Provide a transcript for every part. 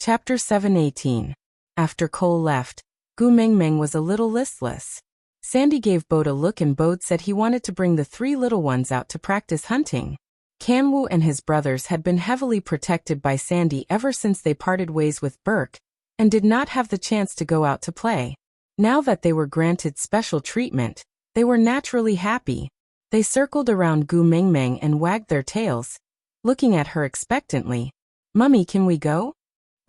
Chapter 7:18. After Cole left, Gu Mengmeng was a little listless. Sandy gave Bode a look and Bode said he wanted to bring the three little ones out to practice hunting. Kanwoo and his brothers had been heavily protected by Sandy ever since they parted ways with Burke, and did not have the chance to go out to play. Now that they were granted special treatment, they were naturally happy. They circled around Gu Mengmeng and wagged their tails, looking at her expectantly. "Mummy, can we go?"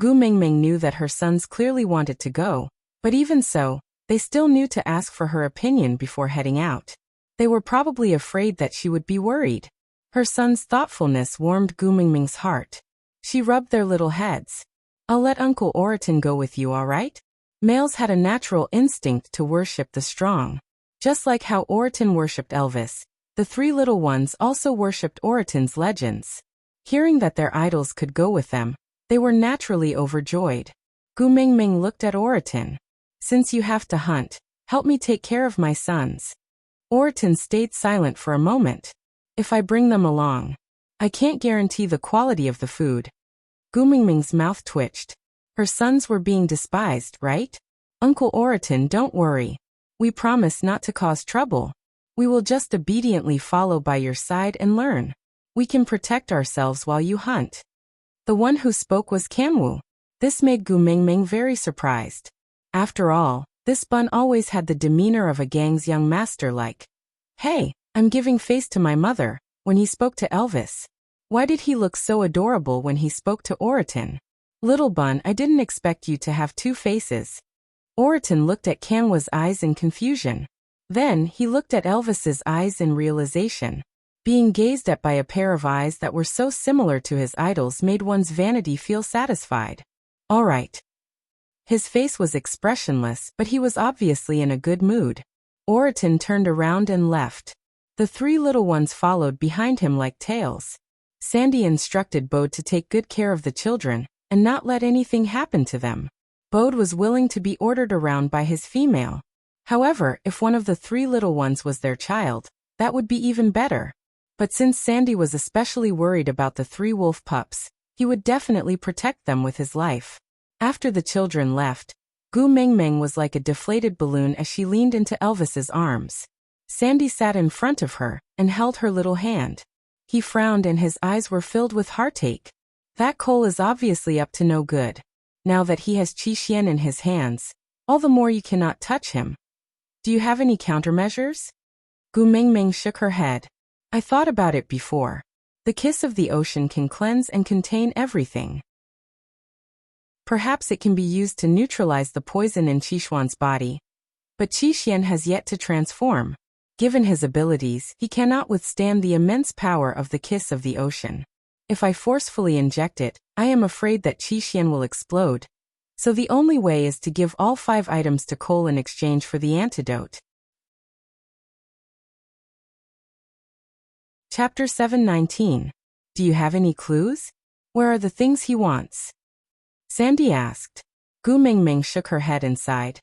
Gu Mengmeng knew that her sons clearly wanted to go, but even so, they still knew to ask for her opinion before heading out. They were probably afraid that she would be worried. Her son's thoughtfulness warmed Gu Mengmeng's heart. She rubbed their little heads. "I'll let Uncle Oriton go with you, all right?" Males had a natural instinct to worship the strong. Just like how Oriton worshipped Elvis, the three little ones also worshipped Oriton's legends. Hearing that their idols could go with them, they were naturally overjoyed. Gu Mengmeng looked at Oriton. "Since you have to hunt, help me take care of my sons." Oriton stayed silent for a moment. "If I bring them along, I can't guarantee the quality of the food." Gu Mengmeng's mouth twitched. Her sons were being despised, right? "Uncle Oriton, don't worry. We promise not to cause trouble. We will just obediently follow by your side and learn. We can protect ourselves while you hunt." The one who spoke was Kanwoo. This made Gu Mengmeng very surprised. After all, this bun always had the demeanor of a gang's young master like, "Hey, I'm giving face to my mother," when he spoke to Elvis. Why did he look so adorable when he spoke to Oriton? "Little bun, I didn't expect you to have two faces." Oriton looked at Kanwoo's eyes in confusion. Then he looked at Elvis's eyes in realization. Being gazed at by a pair of eyes that were so similar to his idols made one's vanity feel satisfied. "All right." His face was expressionless, but he was obviously in a good mood. Oriton turned around and left. The three little ones followed behind him like tails. Sandy instructed Bode to take good care of the children, and not let anything happen to them. Bode was willing to be ordered around by his female. However, if one of the three little ones was their child, that would be even better. But since Sandy was especially worried about the three wolf pups, he would definitely protect them with his life. After the children left, Gu Mengmeng was like a deflated balloon as she leaned into Elvis's arms. Sandy sat in front of her and held her little hand. He frowned and his eyes were filled with heartache. That Cole is obviously up to no good. Now that he has Qi Xian in his hands, all the more you cannot touch him. "Do you have any countermeasures?" Gu Mengmeng shook her head. "I thought about it before. The kiss of the ocean can cleanse and contain everything. Perhaps it can be used to neutralize the poison in Qixuan's body. But Qi Xian has yet to transform. Given his abilities, he cannot withstand the immense power of the kiss of the ocean. If I forcefully inject it, I am afraid that Qi Xian will explode. So the only way is to give all 5 items to Cole in exchange for the antidote." Chapter 7:19. Do you have any clues? Where are the things he wants? Sandy asked. Gu Mengmeng shook her head and sighed.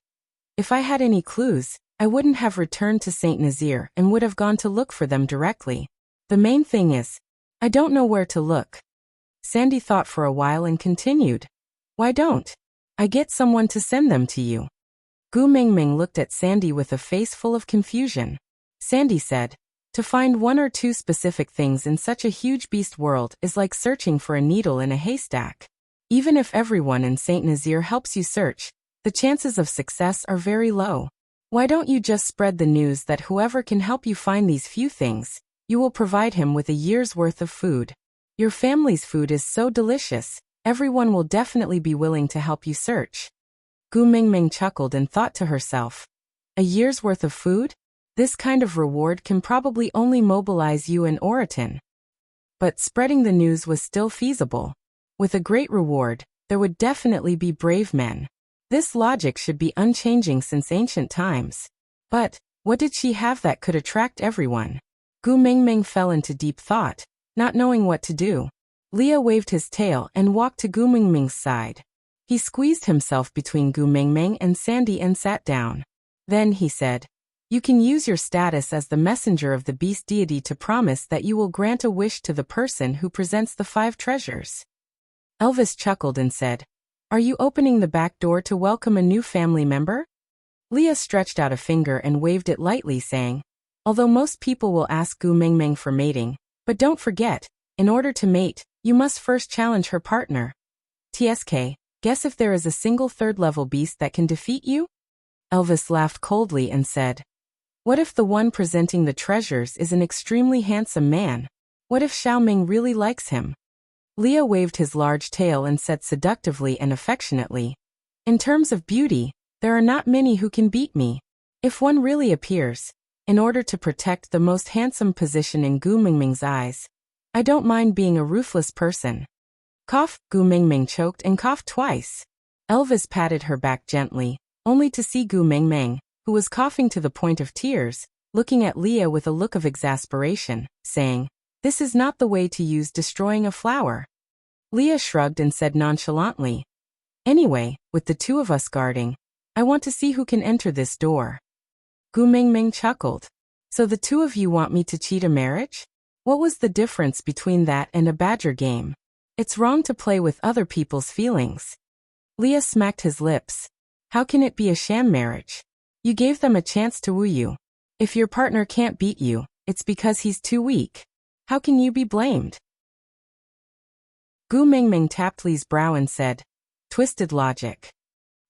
"If I had any clues, I wouldn't have returned to Saint Nazaire and would have gone to look for them directly. The main thing is, I don't know where to look." Sandy thought for a while and continued. "Why don't I get someone to send them to you?" Gu Mengmeng looked at Sandy with a face full of confusion. Sandy said, "To find 1 or 2 specific things in such a huge beast world is like searching for a needle in a haystack. Even if everyone in Saint Nazaire helps you search, the chances of success are very low. Why don't you just spread the news that whoever can help you find these few things, you will provide him with a year's worth of food. Your family's food is so delicious, everyone will definitely be willing to help you search." Gu Mengmeng chuckled and thought to herself, "A year's worth of food? This kind of reward can probably only mobilize you and Oriton." But spreading the news was still feasible. With a great reward, there would definitely be brave men. This logic should be unchanging since ancient times. But what did she have that could attract everyone? Gu Mengmeng fell into deep thought, not knowing what to do. Leah waved his tail and walked to Gu Mengmeng's side. He squeezed himself between Gu Mengmeng and Sandy and sat down. Then he said, "You can use your status as the messenger of the beast deity to promise that you will grant a wish to the person who presents the 5 treasures." Elvis chuckled and said, Are you opening the back door to welcome a new family member? Leah stretched out a finger and waved it lightly, saying, although most people will ask Gu Mengmeng for mating, but don't forget, in order to mate, you must first challenge her partner. TSK, guess if there is a single third-level beast that can defeat you? Elvis laughed coldly and said, what if the one presenting the treasures is an extremely handsome man? What if Xiaoming really likes him? Leah waved his large tail and said seductively and affectionately, in terms of beauty, there are not many who can beat me. If one really appears, in order to protect the most handsome position in Gu Mingming's eyes, I don't mind being a ruthless person. Cough, Gu Mingming choked and coughed twice. Elvis patted her back gently, only to see Gu Mingming, who was coughing to the point of tears, looking at Leah with a look of exasperation, saying, this is not the way to use destroying a flower. Leah shrugged and said nonchalantly, anyway, with the two of us guarding, I want to see who can enter this door. Gu Mingming chuckled. So the two of you want me to cheat a marriage? What was the difference between that and a badger game? It's wrong to play with other people's feelings. Leah smacked his lips. How can it be a sham marriage? You gave them a chance to woo you. If your partner can't beat you, it's because he's too weak. How can you be blamed? Gu Mingming tapped Lee's brow and said, twisted logic.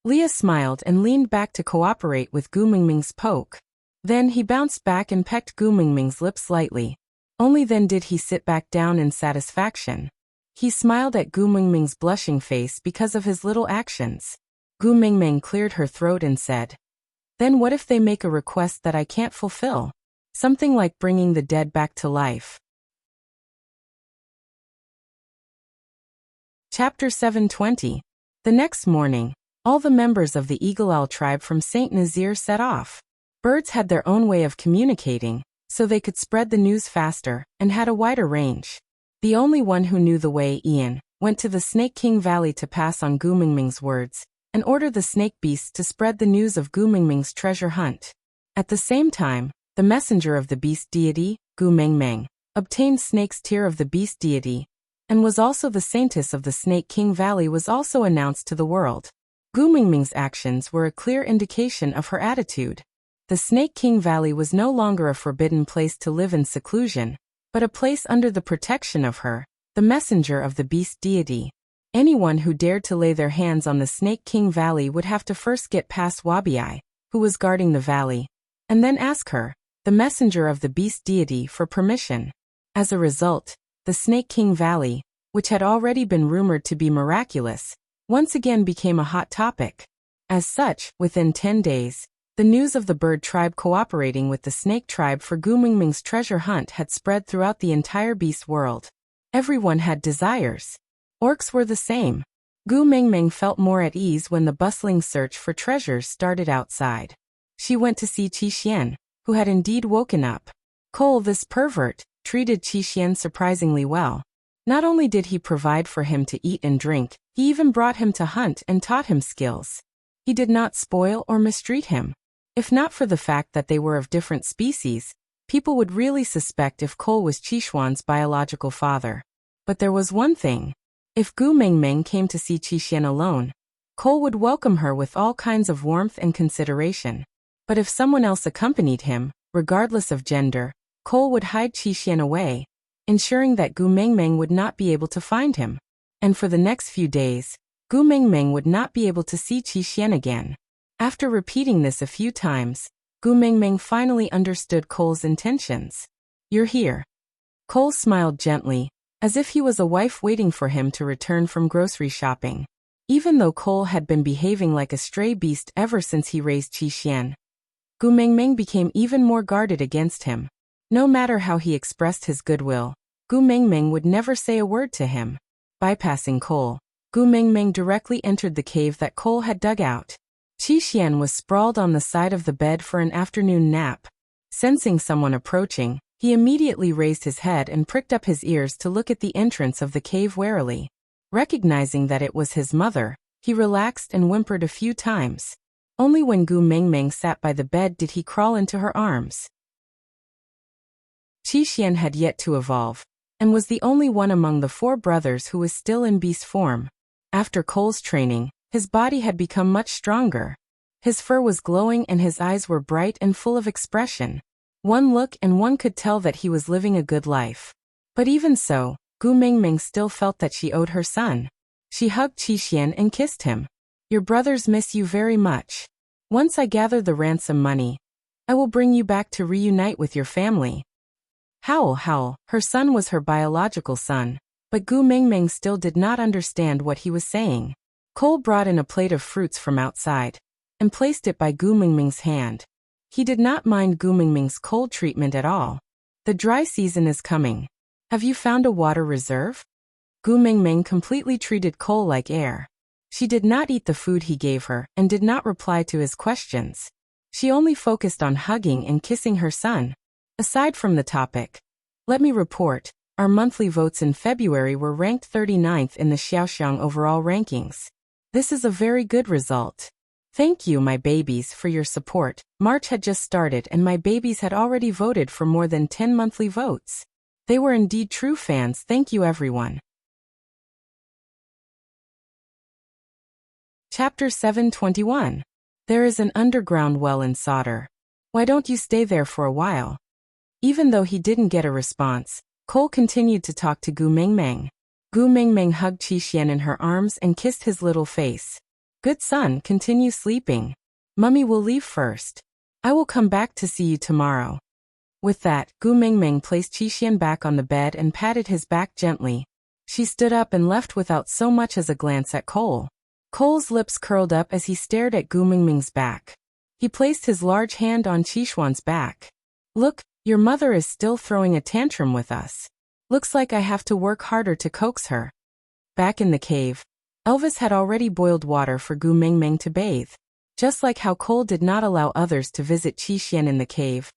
Leah smiled and leaned back to cooperate with Gu Mingming's poke. Then he bounced back and pecked Gu Mingming's lips lightly. Only then did he sit back down in satisfaction. He smiled at Gu Mingming's blushing face because of his little actions. Gu Mingming cleared her throat and said, then what if they make a request that I can't fulfill? Something like bringing the dead back to life. Chapter 720. The next morning, all the members of the Eagle Owl tribe from St. Nazaire set off. Birds had their own way of communicating, so they could spread the news faster and had a wider range. The only one who knew the way, Ian, went to the Snake King Valley to pass on Gu Mingming's words and order the snake beasts to spread the news of Gu Mingming's treasure hunt. At the same time, the messenger of the beast deity, Gu Mingming, obtained Snake's tier of the beast deity, and was also the saintess of the Snake King Valley was also announced to the world. Gu Mingming's actions were a clear indication of her attitude. The Snake King Valley was no longer a forbidden place to live in seclusion, but a place under the protection of her, the messenger of the beast deity. Anyone who dared to lay their hands on the Snake King Valley would have to first get past Wabiai, who was guarding the valley, and then ask her, the messenger of the beast deity, for permission. As a result, the Snake King Valley, which had already been rumored to be miraculous, once again became a hot topic. As such, within 10 days, the news of the bird tribe cooperating with the snake tribe for Gu Mingming's treasure hunt had spread throughout the entire beast world. Everyone had desires. Orcs were the same. Gu Mingming felt more at ease when the bustling search for treasures started outside. She went to see Qi Xian, who had indeed woken up. Cole, this pervert, treated Qi Xian surprisingly well. Not only did he provide for him to eat and drink, he even brought him to hunt and taught him skills. He did not spoil or mistreat him. If not for the fact that they were of different species, people would really suspect if Cole was Qishuan's biological father. But there was one thing. If Gu Mingming came to see Qishuan alone, Cole would welcome her with all kinds of warmth and consideration. But if someone else accompanied him, regardless of gender, Cole would hide Qishuan away, ensuring that Gu Mingming would not be able to find him. And for the next few days, Gu Mingming would not be able to see Qishuan again. After repeating this a few times, Gu Mingming finally understood Cole's intentions. You're here. Cole smiled gently, as if he was a wife waiting for him to return from grocery shopping. Even though Cole had been behaving like a stray beast ever since he raised Qishuan, Gu Mingming became even more guarded against him. No matter how he expressed his goodwill, Gu Mingming would never say a word to him. Bypassing Cole, Gu Mingming directly entered the cave that Cole had dug out. Qishuan was sprawled on the side of the bed for an afternoon nap. Sensing someone approaching, he immediately raised his head and pricked up his ears to look at the entrance of the cave warily. Recognizing that it was his mother, he relaxed and whimpered a few times. Only when Gu Mingming sat by the bed did he crawl into her arms. Qishuan had yet to evolve, and was the only one among the 4 brothers who was still in beast form. After Cole's training, His body had become much stronger. His fur was glowing and his eyes were bright and full of expression. One look and one could tell that he was living a good life. But even so, Gu Mingming still felt that she owed her son. She hugged Qi and kissed him. Your brothers miss you very much. Once I gather the ransom money, I will bring you back to reunite with your family. Howl. Her son was her biological son. But Gu Mingming still did not understand what he was saying. Cole brought in a plate of fruits from outside and placed it by Gu Mingming's hand. He did not mind Gu Mingming's cold treatment at all. The dry season is coming. Have you found a water reserve? Gu Mingming completely treated Cole like air. She did not eat the food he gave her and did not reply to his questions. She only focused on hugging and kissing her son. Aside from the topic, let me report, our monthly votes in February were ranked 39th in the Xiaoxiang overall rankings. This is a very good result. Thank you, my babies, for your support. March had just started and my babies had already voted for more than 10 monthly votes. They were indeed true fans. Thank you, everyone. Chapter 721. There is an underground well in Solder. Why don't you stay there for a while? Even though he didn't get a response, Cole continued to talk to Gu Mingming. Gu Mingming hugged Qi in her arms and kissed his little face. Good son, continue sleeping. Mummy will leave first. I will come back to see you tomorrow. With that, Gu Mingming placed Qi back on the bed and patted his back gently. She stood up and left without so much as a glance at Cole. Cole's lips curled up as he stared at Gu Mingming's back. He placed his large hand on Qishuan's back. Look, your mother is still throwing a tantrum with us. Looks like I have to work harder to coax her. Back in the cave, Elvis had already boiled water for Gu Mingming to bathe. Just like how Cole did not allow others to visit Qi in the cave,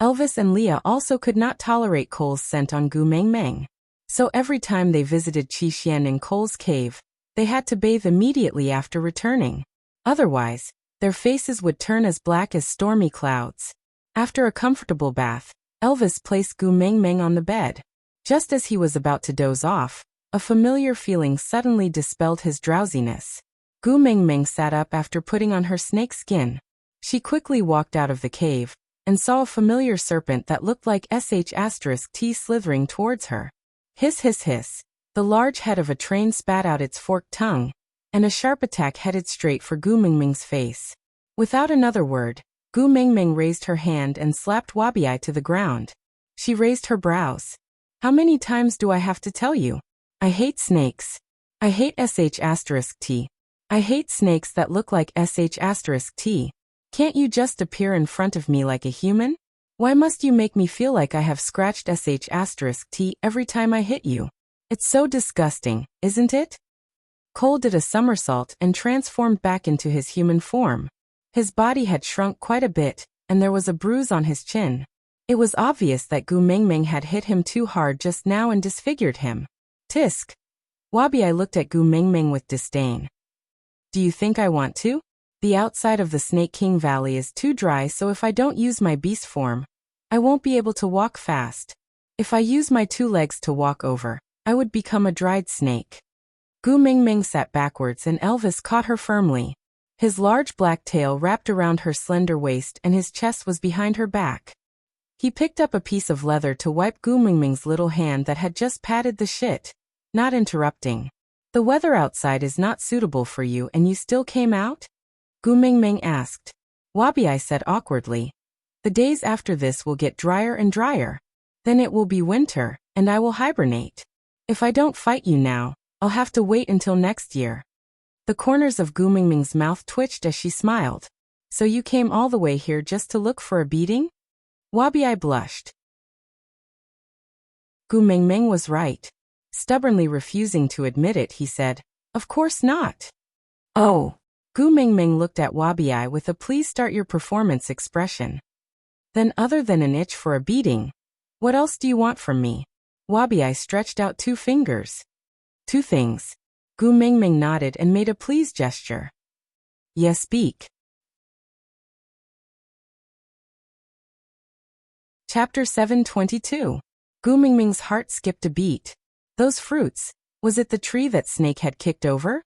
Elvis and Leah also could not tolerate Cole's scent on Gu Mingming. So every time they visited Qi in Cole's cave, they had to bathe immediately after returning. Otherwise, their faces would turn as black as stormy clouds. After a comfortable bath, Elvis placed Gu Mingming on the bed. Just as he was about to doze off, a familiar feeling suddenly dispelled his drowsiness. Gu Mingming sat up after putting on her snake skin. She quickly walked out of the cave and saw a familiar serpent that looked like *T slithering towards her. Hiss hiss hiss. The large head of a train spat out its forked tongue, and a sharp attack headed straight for Gu Mingming's face. Without another word, Gu Mingming raised her hand and slapped Wabi to the ground. She raised her brows. How many times do I have to tell you? I hate snakes. I hate *T. I hate snakes that look like *T. Can't you just appear in front of me like a human? Why must you make me feel like I have scratched *T every time I hit you? It's so disgusting, isn't it? Cole did a somersault and transformed back into his human form. His body had shrunk quite a bit, and there was a bruise on his chin. It was obvious that Gu Mingming had hit him too hard just now and disfigured him. Tisk. Wabi looked at Gu Mingming with disdain. Do you think I want to? The outside of the Snake King Valley is too dry, so if I don't use my beast form, I won't be able to walk fast. If I use my 2 legs to walk over, I would become a dried snake. Gu Mingming sat backwards and Elvis caught her firmly. His large black tail wrapped around her slender waist and his chest was behind her back. He picked up a piece of leather to wipe Gu Mingming's little hand that had just patted the shit, not interrupting. The weather outside is not suitable for you and you still came out? Gu Mingming asked. Wabi said awkwardly. The days after this will get drier and drier. Then it will be winter, and I will hibernate. If I don't fight you now, I'll have to wait until next year. The corners of Gu Mingming's mouth twitched as she smiled. So you came all the way here just to look for a beating? Wabi blushed. Gu Mingming was right. Stubbornly refusing to admit it, he said, Of course not. Oh. Gu Mingming looked at Wabi with a please start your performance expression. Then other than an itch for a beating, what else do you want from me? Wabi stretched out 2 fingers. 2 things. Gu Mingming nodded and made a please gesture. Yes, speak. Chapter 722. Gu Mingming's heart skipped a beat. Those fruits, was it the tree that Snake had kicked over?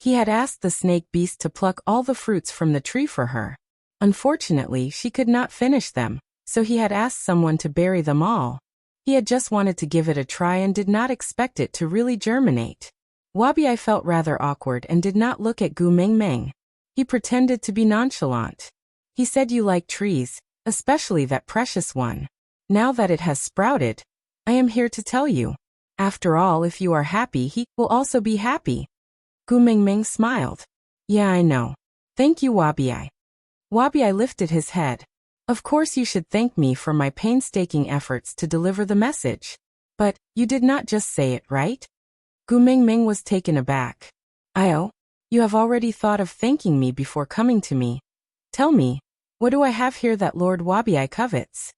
He had asked the snake beast to pluck all the fruits from the tree for her. Unfortunately, she could not finish them, so he had asked someone to bury them all. He had just wanted to give it a try and did not expect it to really germinate. Wabi felt rather awkward and did not look at Gu Mingming. He pretended to be nonchalant. He said, "You like trees, especially that precious one. Now that it has sprouted, I am here to tell you. After all, if you are happy, he will also be happy." Gu Mingming smiled. "Yeah, I know. Thank you, Wabi." Wabi lifted his head. "Of course you should thank me for my painstaking efforts to deliver the message. But, you did not just say it, right?" Gu Mingming was taken aback. "Oh? You have already thought of thanking me before coming to me. Tell me, what do I have here that Lord Wabi covets?"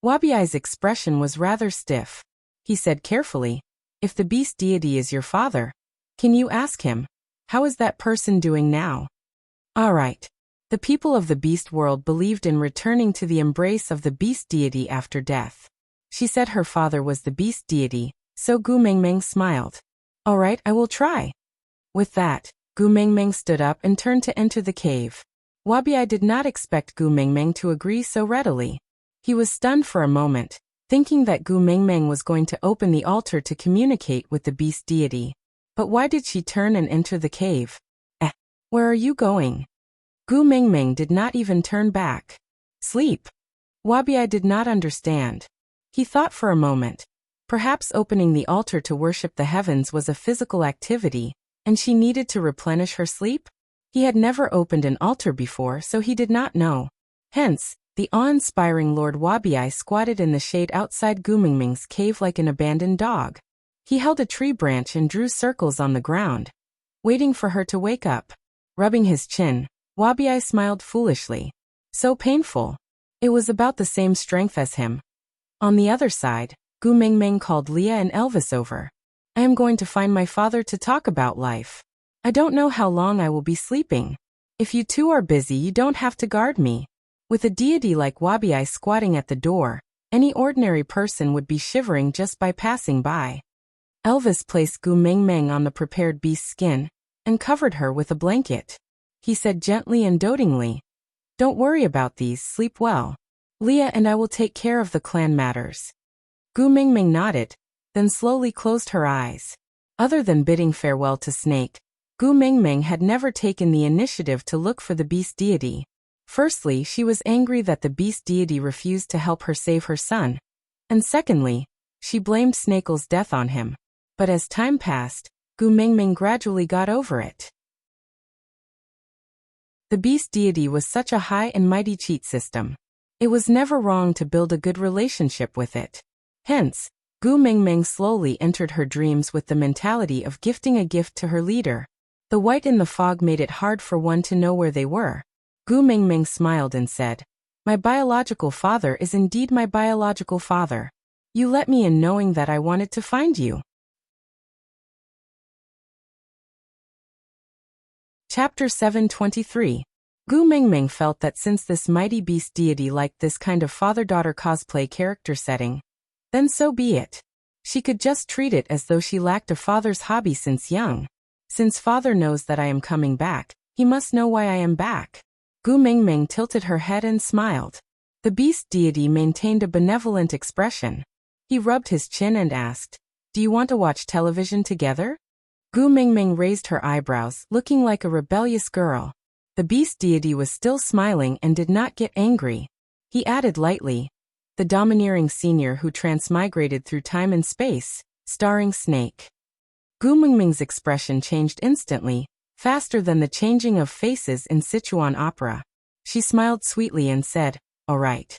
Wabi's expression was rather stiff. He said carefully, "If the beast deity is your father, can you ask him, how is that person doing now?" All right. The people of the beast world believed in returning to the embrace of the beast deity after death. She said her father was the beast deity, so Gu Mingming smiled. "All right, I will try." With that, Gu Mingming stood up and turned to enter the cave. Wabi did not expect Gu Mingming to agree so readily. He was stunned for a moment, thinking that Gu Mingming was going to open the altar to communicate with the beast deity. But why did she turn and enter the cave? Where are you going?" Gu Mingming did not even turn back. "Sleep." Wabi did not understand. He thought for a moment. Perhaps opening the altar to worship the heavens was a physical activity, and she needed to replenish her sleep? He had never opened an altar before, so he did not know. Hence, the awe-inspiring Lord Wabi squatted in the shade outside Gu Mingming's cave like an abandoned dog. He held a tree branch and drew circles on the ground, waiting for her to wake up. Rubbing his chin, Wabi smiled foolishly. So painful. It was about the same strength as him. On the other side, Gu Mingming called Leah and Elvis over. "I am going to find my father to talk about life. I don't know how long I will be sleeping. If you two are busy, you don't have to guard me." With a deity like Wabi squatting at the door, any ordinary person would be shivering just by passing by. Elvis placed Gu Mingming on the prepared beast's skin and covered her with a blanket. He said gently and dotingly, "Don't worry about these, sleep well. Leah and I will take care of the clan matters." Gu Mingming nodded, then slowly closed her eyes. Other than bidding farewell to Snake, Gu Mingming had never taken the initiative to look for the beast deity. Firstly, she was angry that the beast deity refused to help her save her son. And secondly, she blamed Snakel's death on him. But as time passed, Gu Mingming gradually got over it. The beast deity was such a high and mighty cheat system. It was never wrong to build a good relationship with it. Hence, Gu Mingming slowly entered her dreams with the mentality of gifting a gift to her leader. The white in the fog made it hard for one to know where they were. Gu Mingming smiled and said, "My biological father is indeed my biological father. You let me in knowing that I wanted to find you." Chapter 723. Gu Mingming felt that since this mighty beast deity liked this kind of father-daughter cosplay character setting, then so be it. She could just treat it as though she lacked a father's hobby since young. Since father knows that I am coming back, he must know why I am back. Gu Mingming tilted her head and smiled. The beast deity maintained a benevolent expression. He rubbed his chin and asked, "Do you want to watch television together?" Gu Mingming raised her eyebrows, looking like a rebellious girl. The beast deity was still smiling and did not get angry. He added lightly, "The domineering senior who transmigrated through time and space, starring Snake." Gu Mingming's expression changed instantly, faster than the changing of faces in Sichuan opera. She smiled sweetly and said, "All right."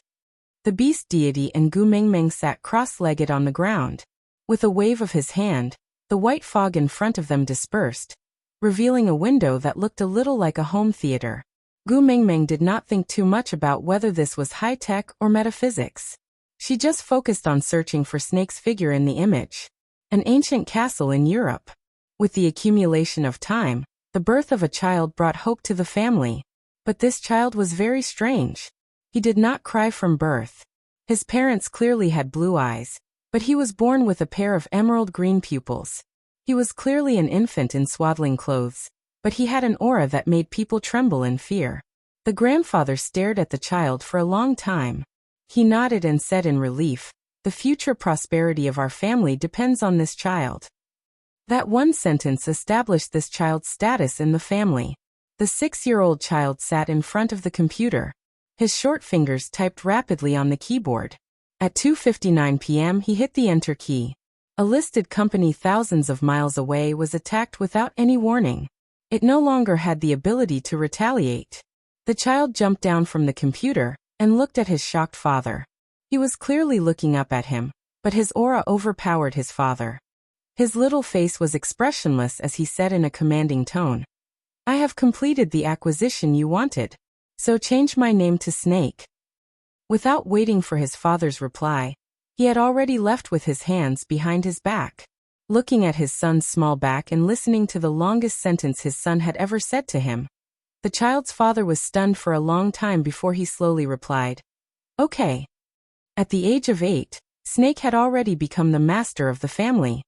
The beast deity and Gu Mingming sat cross-legged on the ground. With a wave of his hand, the white fog in front of them dispersed, revealing a window that looked a little like a home theater. Gu Mingming did not think too much about whether this was high-tech or metaphysics. She just focused on searching for Snake's figure in the image. An ancient castle in Europe. With the accumulation of time, the birth of a child brought hope to the family. But this child was very strange. He did not cry from birth. His parents clearly had blue eyes, but he was born with a pair of emerald green pupils. He was clearly an infant in swaddling clothes, but he had an aura that made people tremble in fear. The grandfather stared at the child for a long time. He nodded and said in relief, "The future prosperity of our family depends on this child." That one sentence established this child's status in the family. The 6-year-old child sat in front of the computer. His short fingers typed rapidly on the keyboard. At 2:59 p.m. he hit the enter key. A listed company thousands of miles away was attacked without any warning. It no longer had the ability to retaliate. The child jumped down from the computer and looked at his shocked father. He was clearly looking up at him, but his aura overpowered his father. His little face was expressionless as he said in a commanding tone, "I have completed the acquisition you wanted. So change my name to Snake." Without waiting for his father's reply, he had already left with his hands behind his back. Looking at his son's small back and listening to the longest sentence his son had ever said to him, the child's father was stunned for a long time before he slowly replied, "Okay." At the age of 8, Snake had already become the master of the family.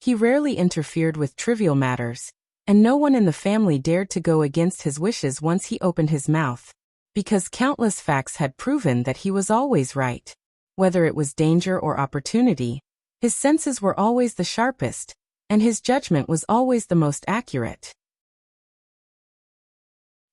He rarely interfered with trivial matters, and no one in the family dared to go against his wishes once he opened his mouth, because countless facts had proven that he was always right. Whether it was danger or opportunity, his senses were always the sharpest, and his judgment was always the most accurate.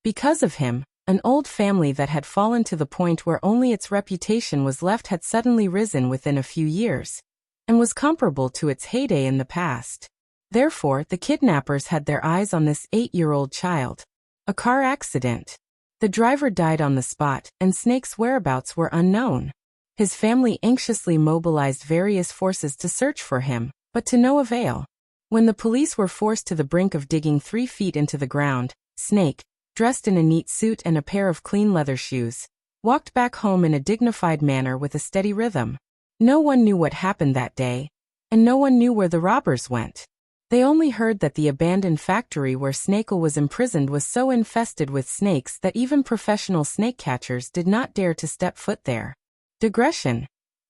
Because of him, an old family that had fallen to the point where only its reputation was left had suddenly risen within a few years, and was comparable to its heyday in the past. Therefore, the kidnappers had their eyes on this 8-year-old child. A car accident. The driver died on the spot, and Snake's whereabouts were unknown. His family anxiously mobilized various forces to search for him, but to no avail. When the police were forced to the brink of digging 3 feet into the ground, Snake, dressed in a neat suit and a pair of clean leather shoes, walked back home in a dignified manner with a steady rhythm. No one knew what happened that day, and no one knew where the robbers went. They only heard that the abandoned factory where Snakel was imprisoned was so infested with snakes that even professional snake catchers did not dare to step foot there. Digression.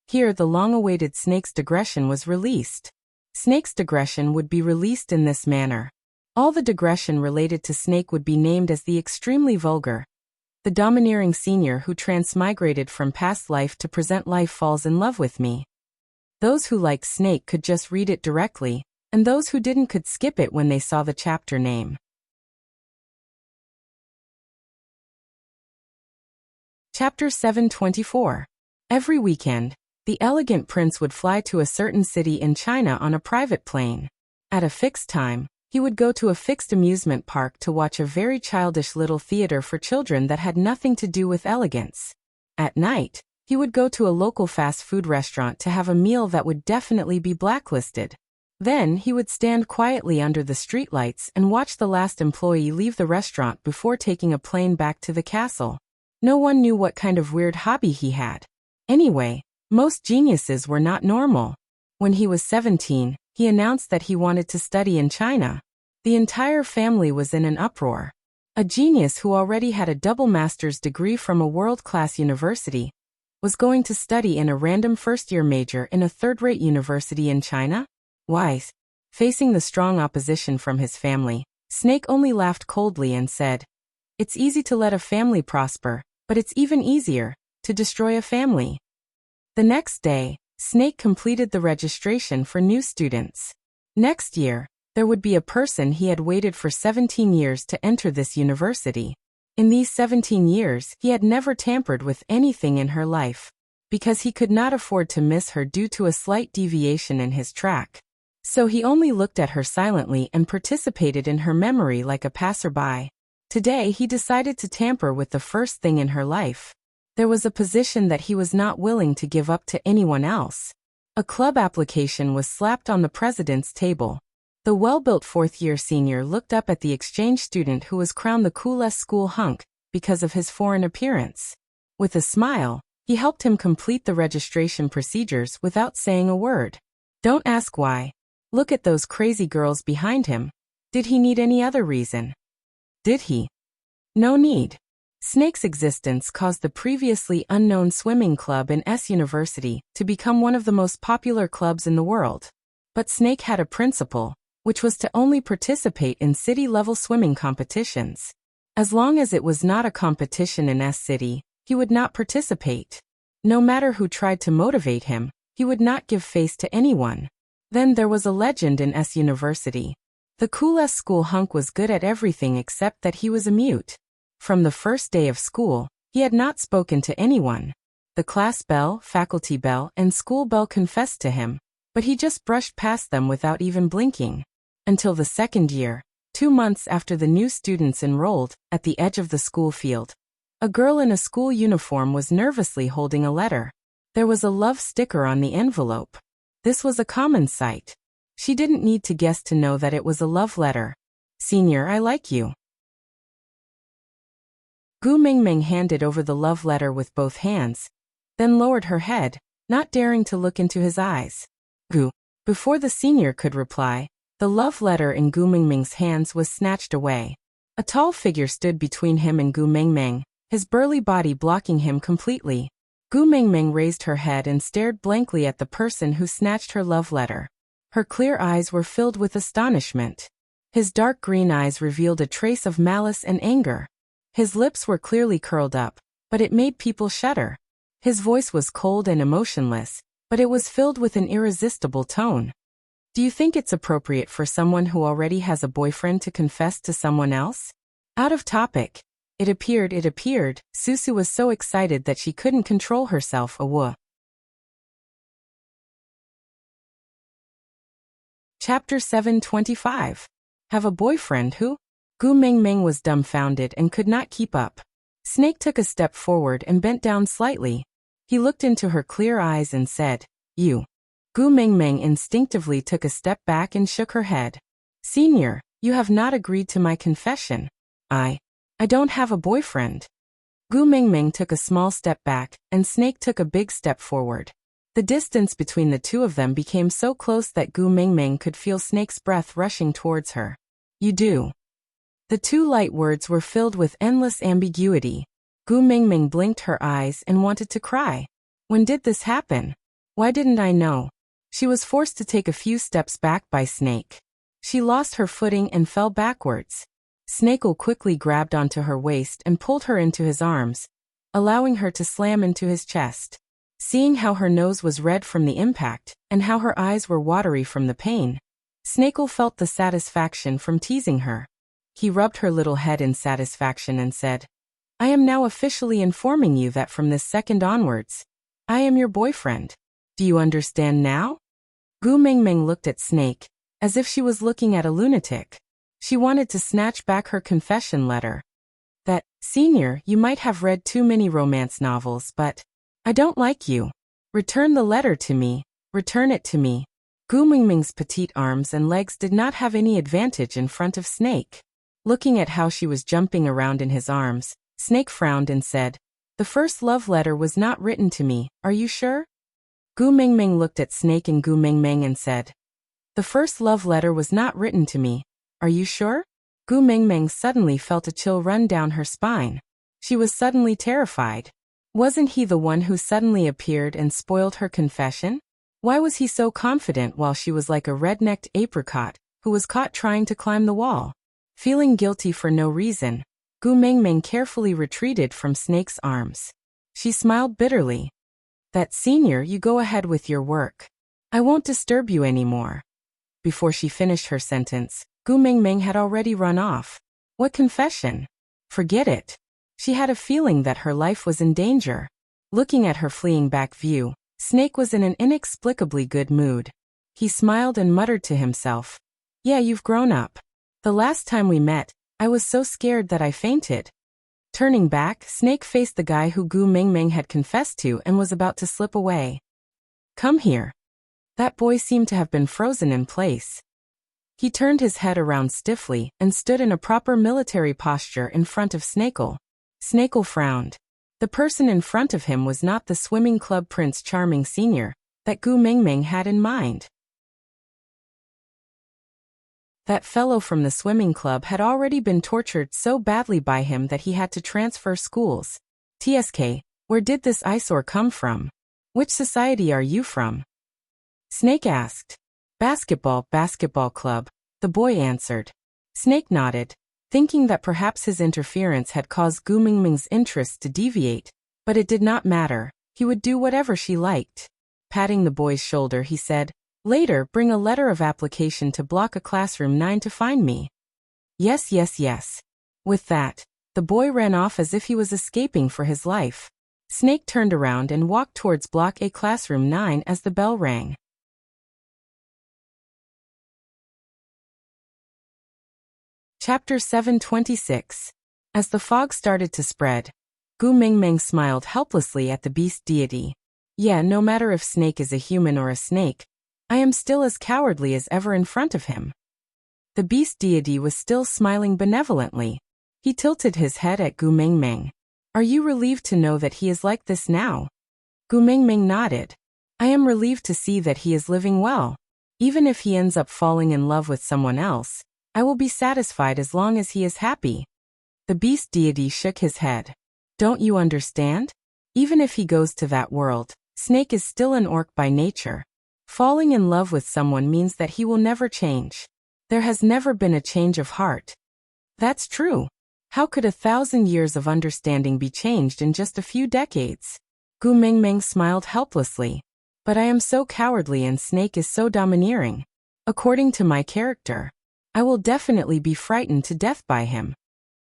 Here the long-awaited Snake's digression was released. Snake's digression would be released in this manner. All the digression related to Snake would be named as the extremely vulgar. The domineering senior who transmigrated from past life to present life falls in love with me. Those who liked Snake could just read it directly, and those who didn't could skip it when they saw the chapter name. Chapter 724. Every weekend, the elegant prince would fly to a certain city in China on a private plane. At a fixed time, he would go to a fixed amusement park to watch a very childish little theater for children that had nothing to do with elegance. At night, he would go to a local fast food restaurant to have a meal that would definitely be blacklisted. Then he would stand quietly under the streetlights and watch the last employee leave the restaurant before taking a plane back to the castle. No one knew what kind of weird hobby he had. Anyway, most geniuses were not normal. When he was 17, he announced that he wanted to study in China. The entire family was in an uproar. A genius who already had a double master's degree from a world-class university was going to study in a random first-year major in a third-rate university in China? Why? Facing the strong opposition from his family, Snake only laughed coldly and said, "It's easy to let a family prosper, but it's even easier to destroy a family." The next day, Snake completed the registration for new students. Next year, there would be a person he had waited for 17 years to enter this university. In these 17 years, he had never tampered with anything in her life, because he could not afford to miss her due to a slight deviation in his track. So he only looked at her silently and participated in her memory like a passerby. Today he decided to tamper with the first thing in her life. There was a position that he was not willing to give up to anyone else. A club application was slapped on the president's table. The well-built fourth-year senior looked up at the exchange student who was crowned the coolest school hunk because of his foreign appearance. With a smile, he helped him complete the registration procedures without saying a word. Don't ask why. Look at those crazy girls behind him. Did he need any other reason? Did he? No need. Snake's existence caused the previously unknown swimming club in S University to become one of the most popular clubs in the world. But Snake had a principle. which was to only participate in city-level swimming competitions. As long as it was not a competition in S City, he would not participate. No matter who tried to motivate him, he would not give face to anyone. Then there was a legend in S University. The cool S school hunk was good at everything except that he was a mute. From the first day of school, he had not spoken to anyone. The class bell, faculty bell, and school bell confessed to him, but he just brushed past them without even blinking. Until the second year, 2 months after the new students enrolled, at the edge of the school field, a girl in a school uniform was nervously holding a letter. There was a love sticker on the envelope. This was a common sight. She didn't need to guess to know that it was a love letter. "Senior, I like you." Gu Mingming handed over the love letter with both hands, then lowered her head, not daring to look into his eyes. Gu. Before the senior could reply, the love letter in Gu Mingming's hands was snatched away. A tall figure stood between him and Gu Mingming, his burly body blocking him completely. Gu Mingming raised her head and stared blankly at the person who snatched her love letter. Her clear eyes were filled with astonishment. His dark green eyes revealed a trace of malice and anger. His lips were clearly curled up, but it made people shudder. His voice was cold and emotionless, but it was filled with an irresistible tone. "Do you think it's appropriate for someone who already has a boyfriend to confess to someone else?" Out of topic. It appeared. Susu was so excited that she couldn't control herself. Chapter 725. Have a boyfriend who? Gu Mingming was dumbfounded and could not keep up. Snake took a step forward and bent down slightly. He looked into her clear eyes and said, "You." Gu Mingming instinctively took a step back and shook her head. "Senior, you have not agreed to my confession." I don't have a boyfriend." Gu Mingming took a small step back, and Snake took a big step forward. The distance between the two of them became so close that Gu Mingming could feel Snake's breath rushing towards her. "You do." The two light words were filled with endless ambiguity. Gu Mingming blinked her eyes and wanted to cry. When did this happen? Why didn't I know? She was forced to take a few steps back by Snake. She lost her footing and fell backwards. Snake'll quickly grabbed onto her waist and pulled her into his arms, allowing her to slam into his chest. Seeing how her nose was red from the impact, and how her eyes were watery from the pain, Snake'll felt the satisfaction from teasing her. He rubbed her little head in satisfaction and said, "I am now officially informing you that from this second onwards, I am your boyfriend. Do you understand now?" Gu Mingming looked at Snake, as if she was looking at a lunatic. She wanted to snatch back her confession letter. "That, senior, you might have read too many romance novels, but I don't like you. Return the letter to me. Return it to me." Gu Mingming's petite arms and legs did not have any advantage in front of Snake. Looking at how she was jumping around in his arms, Snake frowned and said, "The first love letter was not written to me, are you sure?" Gu Mingming looked at Snake and Gu Mingming and said, "The first love letter was not written to me. Are you sure?" Gu Mingming suddenly felt a chill run down her spine. She was suddenly terrified. Wasn't he the one who suddenly appeared and spoiled her confession? Why was he so confident while she was like a red-necked apricot who was caught trying to climb the wall? Feeling guilty for no reason, Gu Mingming carefully retreated from Snake's arms. She smiled bitterly. "That senior, you go ahead with your work. I won't disturb you anymore." Before she finished her sentence, Gu Mingming had already run off. What confession? Forget it. She had a feeling that her life was in danger. Looking at her fleeing back view, Snake was in an inexplicably good mood. He smiled and muttered to himself, "Yeah, you've grown up. The last time we met, I was so scared that I fainted." Turning back, Snake faced the guy who Gu Mingming had confessed to and was about to slip away. "Come here." That boy seemed to have been frozen in place. He turned his head around stiffly and stood in a proper military posture in front of Snake'll. Snake'll frowned. The person in front of him was not the swimming club Prince Charming Sr. that Gu Mingming had in mind. That fellow from the swimming club had already been tortured so badly by him that he had to transfer schools. "TSK, where did this eyesore come from? Which society are you from?" Snake asked. Basketball club," the boy answered. Snake nodded, thinking that perhaps his interference had caused Gu Mingming's interests to deviate, but it did not matter. He would do whatever she liked. Patting the boy's shoulder, he said, "Later, bring a letter of application to block a classroom 9 to find me." Yes, yes, yes. With that, the boy ran off as if he was escaping for his life. Snake turned around and walked towards block A classroom 9 as the bell rang. Chapter 726. As the fog started to spread, Gu Mingming smiled helplessly at the beast deity. Yeah, no matter if Snake is a human or a snake, I am still as cowardly as ever in front of him. The beast deity was still smiling benevolently. He tilted his head at Gu Mingming. Are you relieved to know that he is like this now? Gu Mingming nodded. I am relieved to see that he is living well. Even if he ends up falling in love with someone else, I will be satisfied as long as he is happy. The beast deity shook his head. Don't you understand? Even if he goes to that world, Snake is still an orc by nature. Falling in love with someone means that he will never change. There has never been a change of heart. That's true. How could 1,000 years of understanding be changed in just a few decades? Gu Mingming smiled helplessly. But I am so cowardly and Snake is so domineering. According to my character, I will definitely be frightened to death by him.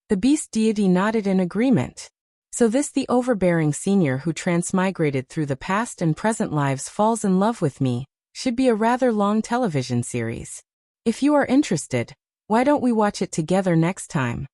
The beast deity nodded in agreement. So the overbearing senior who transmigrated through the past and present lives falls in love with me, should be a rather long television series. If you are interested, why don't we watch it together next time?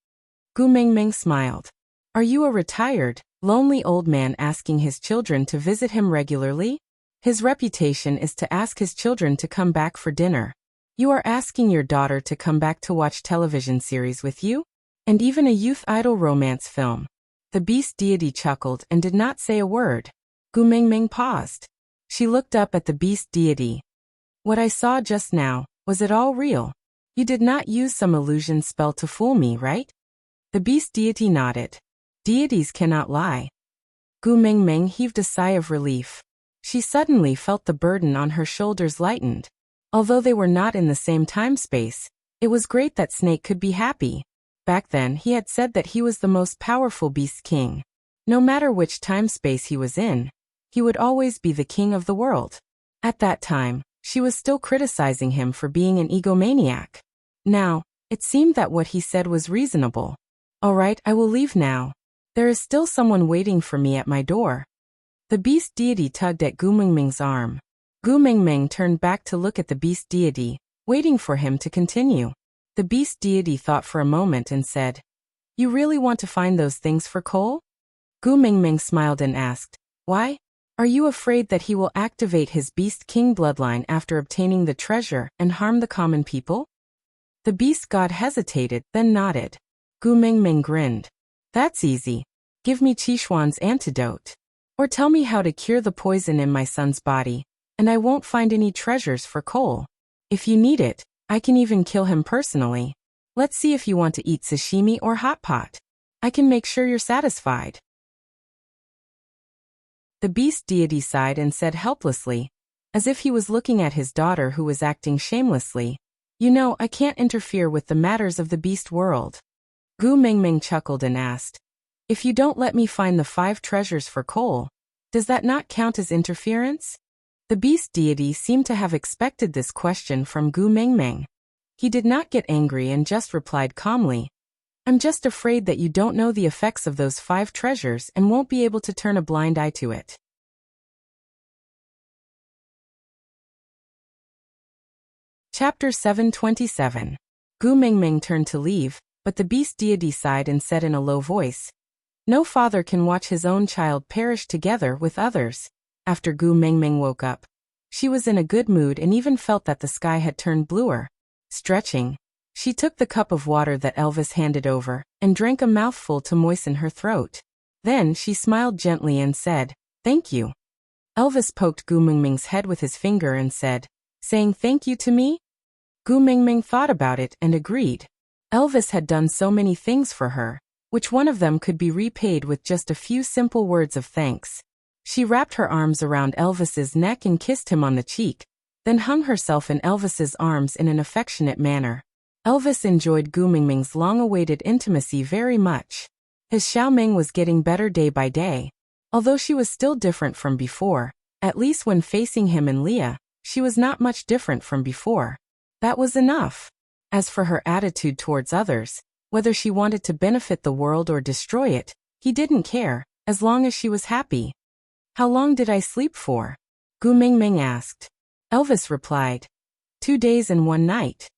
Gu Mingming smiled. Are you a retired, lonely old man asking his children to visit him regularly? His reputation is to ask his children to come back for dinner. You are asking your daughter to come back to watch television series with you? And even a youth idol romance film. The beast deity chuckled and did not say a word. Gu Mingming paused. She looked up at the beast deity. What I saw just now, was it all real? You did not use some illusion spell to fool me, right? The beast deity nodded. Deities cannot lie. Gu Mingming heaved a sigh of relief. She suddenly felt the burden on her shoulders lightened. Although they were not in the same time-space, it was great that Snake could be happy. Back then he had said that he was the most powerful beast king. No matter which time-space he was in, he would always be the king of the world. At that time, she was still criticizing him for being an egomaniac. Now, it seemed that what he said was reasonable. All right, I will leave now. There is still someone waiting for me at my door. The beast deity tugged at Gu Mingming's arm. Gu Mingming turned back to look at the beast deity, waiting for him to continue. The beast deity thought for a moment and said, You really want to find those things for Cole? Gu Mingming smiled and asked, Why? Are you afraid that he will activate his beast king bloodline after obtaining the treasure and harm the common people? The beast god hesitated, then nodded. Gu Mingming grinned. That's easy. Give me Qishuan's antidote. Or tell me how to cure the poison in my son's body, and I won't find any treasures for Cole. If you need it, I can even kill him personally. Let's see if you want to eat sashimi or hot pot. I can make sure you're satisfied. The beast deity sighed and said helplessly, as if he was looking at his daughter who was acting shamelessly, You know, I can't interfere with the matters of the beast world. Gu Mingming chuckled and asked, If you don't let me find the 5 treasures for Cole, does that not count as interference? The beast deity seemed to have expected this question from Gu Mingming. He did not get angry and just replied calmly, I'm just afraid that you don't know the effects of those 5 treasures and won't be able to turn a blind eye to it. Chapter 727. Gu Mingming turned to leave, but the beast deity sighed and said in a low voice, No father can watch his own child perish together with others. After Gu Mingming woke up, she was in a good mood and even felt that the sky had turned bluer. Stretching, she took the cup of water that Elvis handed over and drank a mouthful to moisten her throat. Then she smiled gently and said, Thank you. Elvis poked Gu Mingming's head with his finger and said, Saying thank you to me? Gu Mingming thought about it and agreed. Elvis had done so many things for her, which one of them could be repaid with just a few simple words of thanks. She wrapped her arms around Elvis's neck and kissed him on the cheek, then hung herself in Elvis's arms in an affectionate manner. Elvis enjoyed Gu Mingming's long-awaited intimacy very much. His Xiaoming was getting better day by day. Although she was still different from before, at least when facing him and Leah, she was not much different from before. That was enough. As for her attitude towards others, whether she wanted to benefit the world or destroy it, he didn't care, as long as she was happy. How long did I sleep for? Gu Mingming asked. Elvis replied. 2 days and 1 night.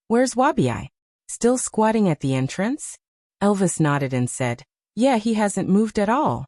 Where's Wabi? Still squatting at the entrance? Elvis nodded and said, yeah, he hasn't moved at all.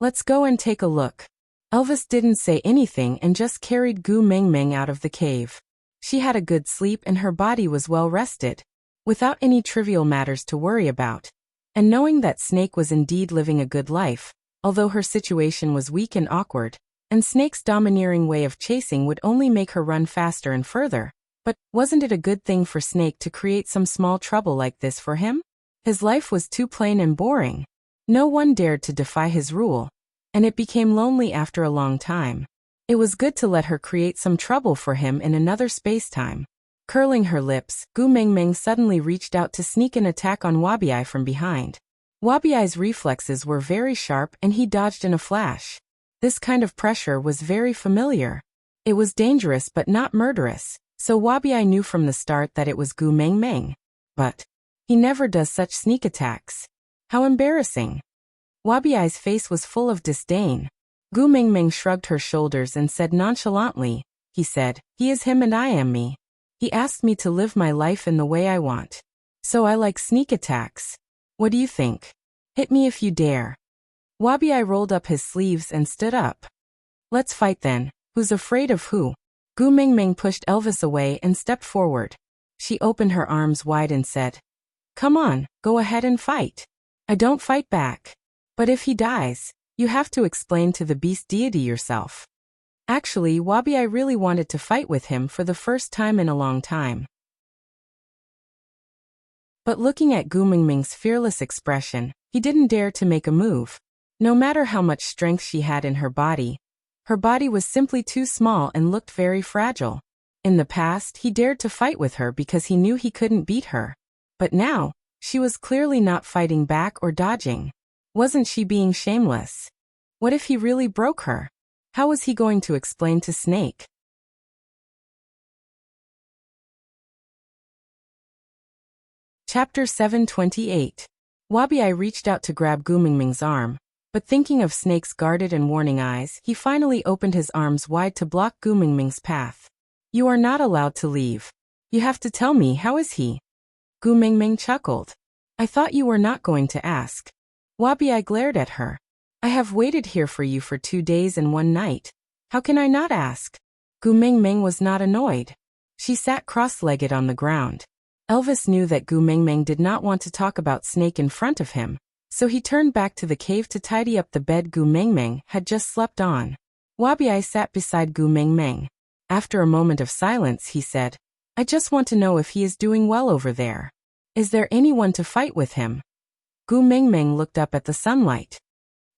Let's go and take a look. Elvis didn't say anything and just carried Gu Mingming out of the cave. She had a good sleep and her body was well rested, without any trivial matters to worry about. And knowing that Snake was indeed living a good life, although her situation was weak and awkward, and Snake's domineering way of chasing would only make her run faster and further. But wasn't it a good thing for Snake to create some small trouble like this for him? His life was too plain and boring. No one dared to defy his rule, and it became lonely after a long time. It was good to let her create some trouble for him in another space-time. Curling her lips, Gu Mingming suddenly reached out to sneak an attack on Wabi from behind. Wabi's reflexes were very sharp and he dodged in a flash. This kind of pressure was very familiar. It was dangerous but not murderous. So Wabi knew from the start that it was Gu Mingming. But he never does such sneak attacks. How embarrassing. Wabi's face was full of disdain. Gu Mingming shrugged her shoulders and said nonchalantly, he said, he is him and I am me. He asked me to live my life in the way I want. So I like sneak attacks. What do you think? Hit me if you dare. Wabi rolled up his sleeves and stood up. Let's fight then. Who's afraid of who? Gu Mingming pushed Elvis away and stepped forward. She opened her arms wide and said, come on, go ahead and fight. I don't fight back. But if he dies, you have to explain to the beast deity yourself. Actually, Wabi really wanted to fight with him for the first time in a long time. But looking at Gu Mingming's fearless expression, he didn't dare to make a move. No matter how much strength she had in her body was simply too small and looked very fragile. In the past, he dared to fight with her because he knew he couldn't beat her. But now, she was clearly not fighting back or dodging. Wasn't she being shameless? What if he really broke her? How was he going to explain to Snake? Chapter 728. Wabi reached out to grab Gu Mingming's arm. But thinking of Snake's guarded and warning eyes, he finally opened his arms wide to block Gu Mingming's path. You are not allowed to leave. You have to tell me, how is he? Gu Mingming chuckled. I thought you were not going to ask. Wabi glared at her. I have waited here for you for 2 days and 1 night. How can I not ask? Gu Mingming was not annoyed. She sat cross-legged on the ground. Elvis knew that Gu Mingming did not want to talk about Snake in front of him. So he turned back to the cave to tidy up the bed Gu Mingming had just slept on. Wabi sat beside Gu Mingming. After a moment of silence, he said, I just want to know if he is doing well over there. Is there anyone to fight with him? Gu Mingming looked up at the sunlight.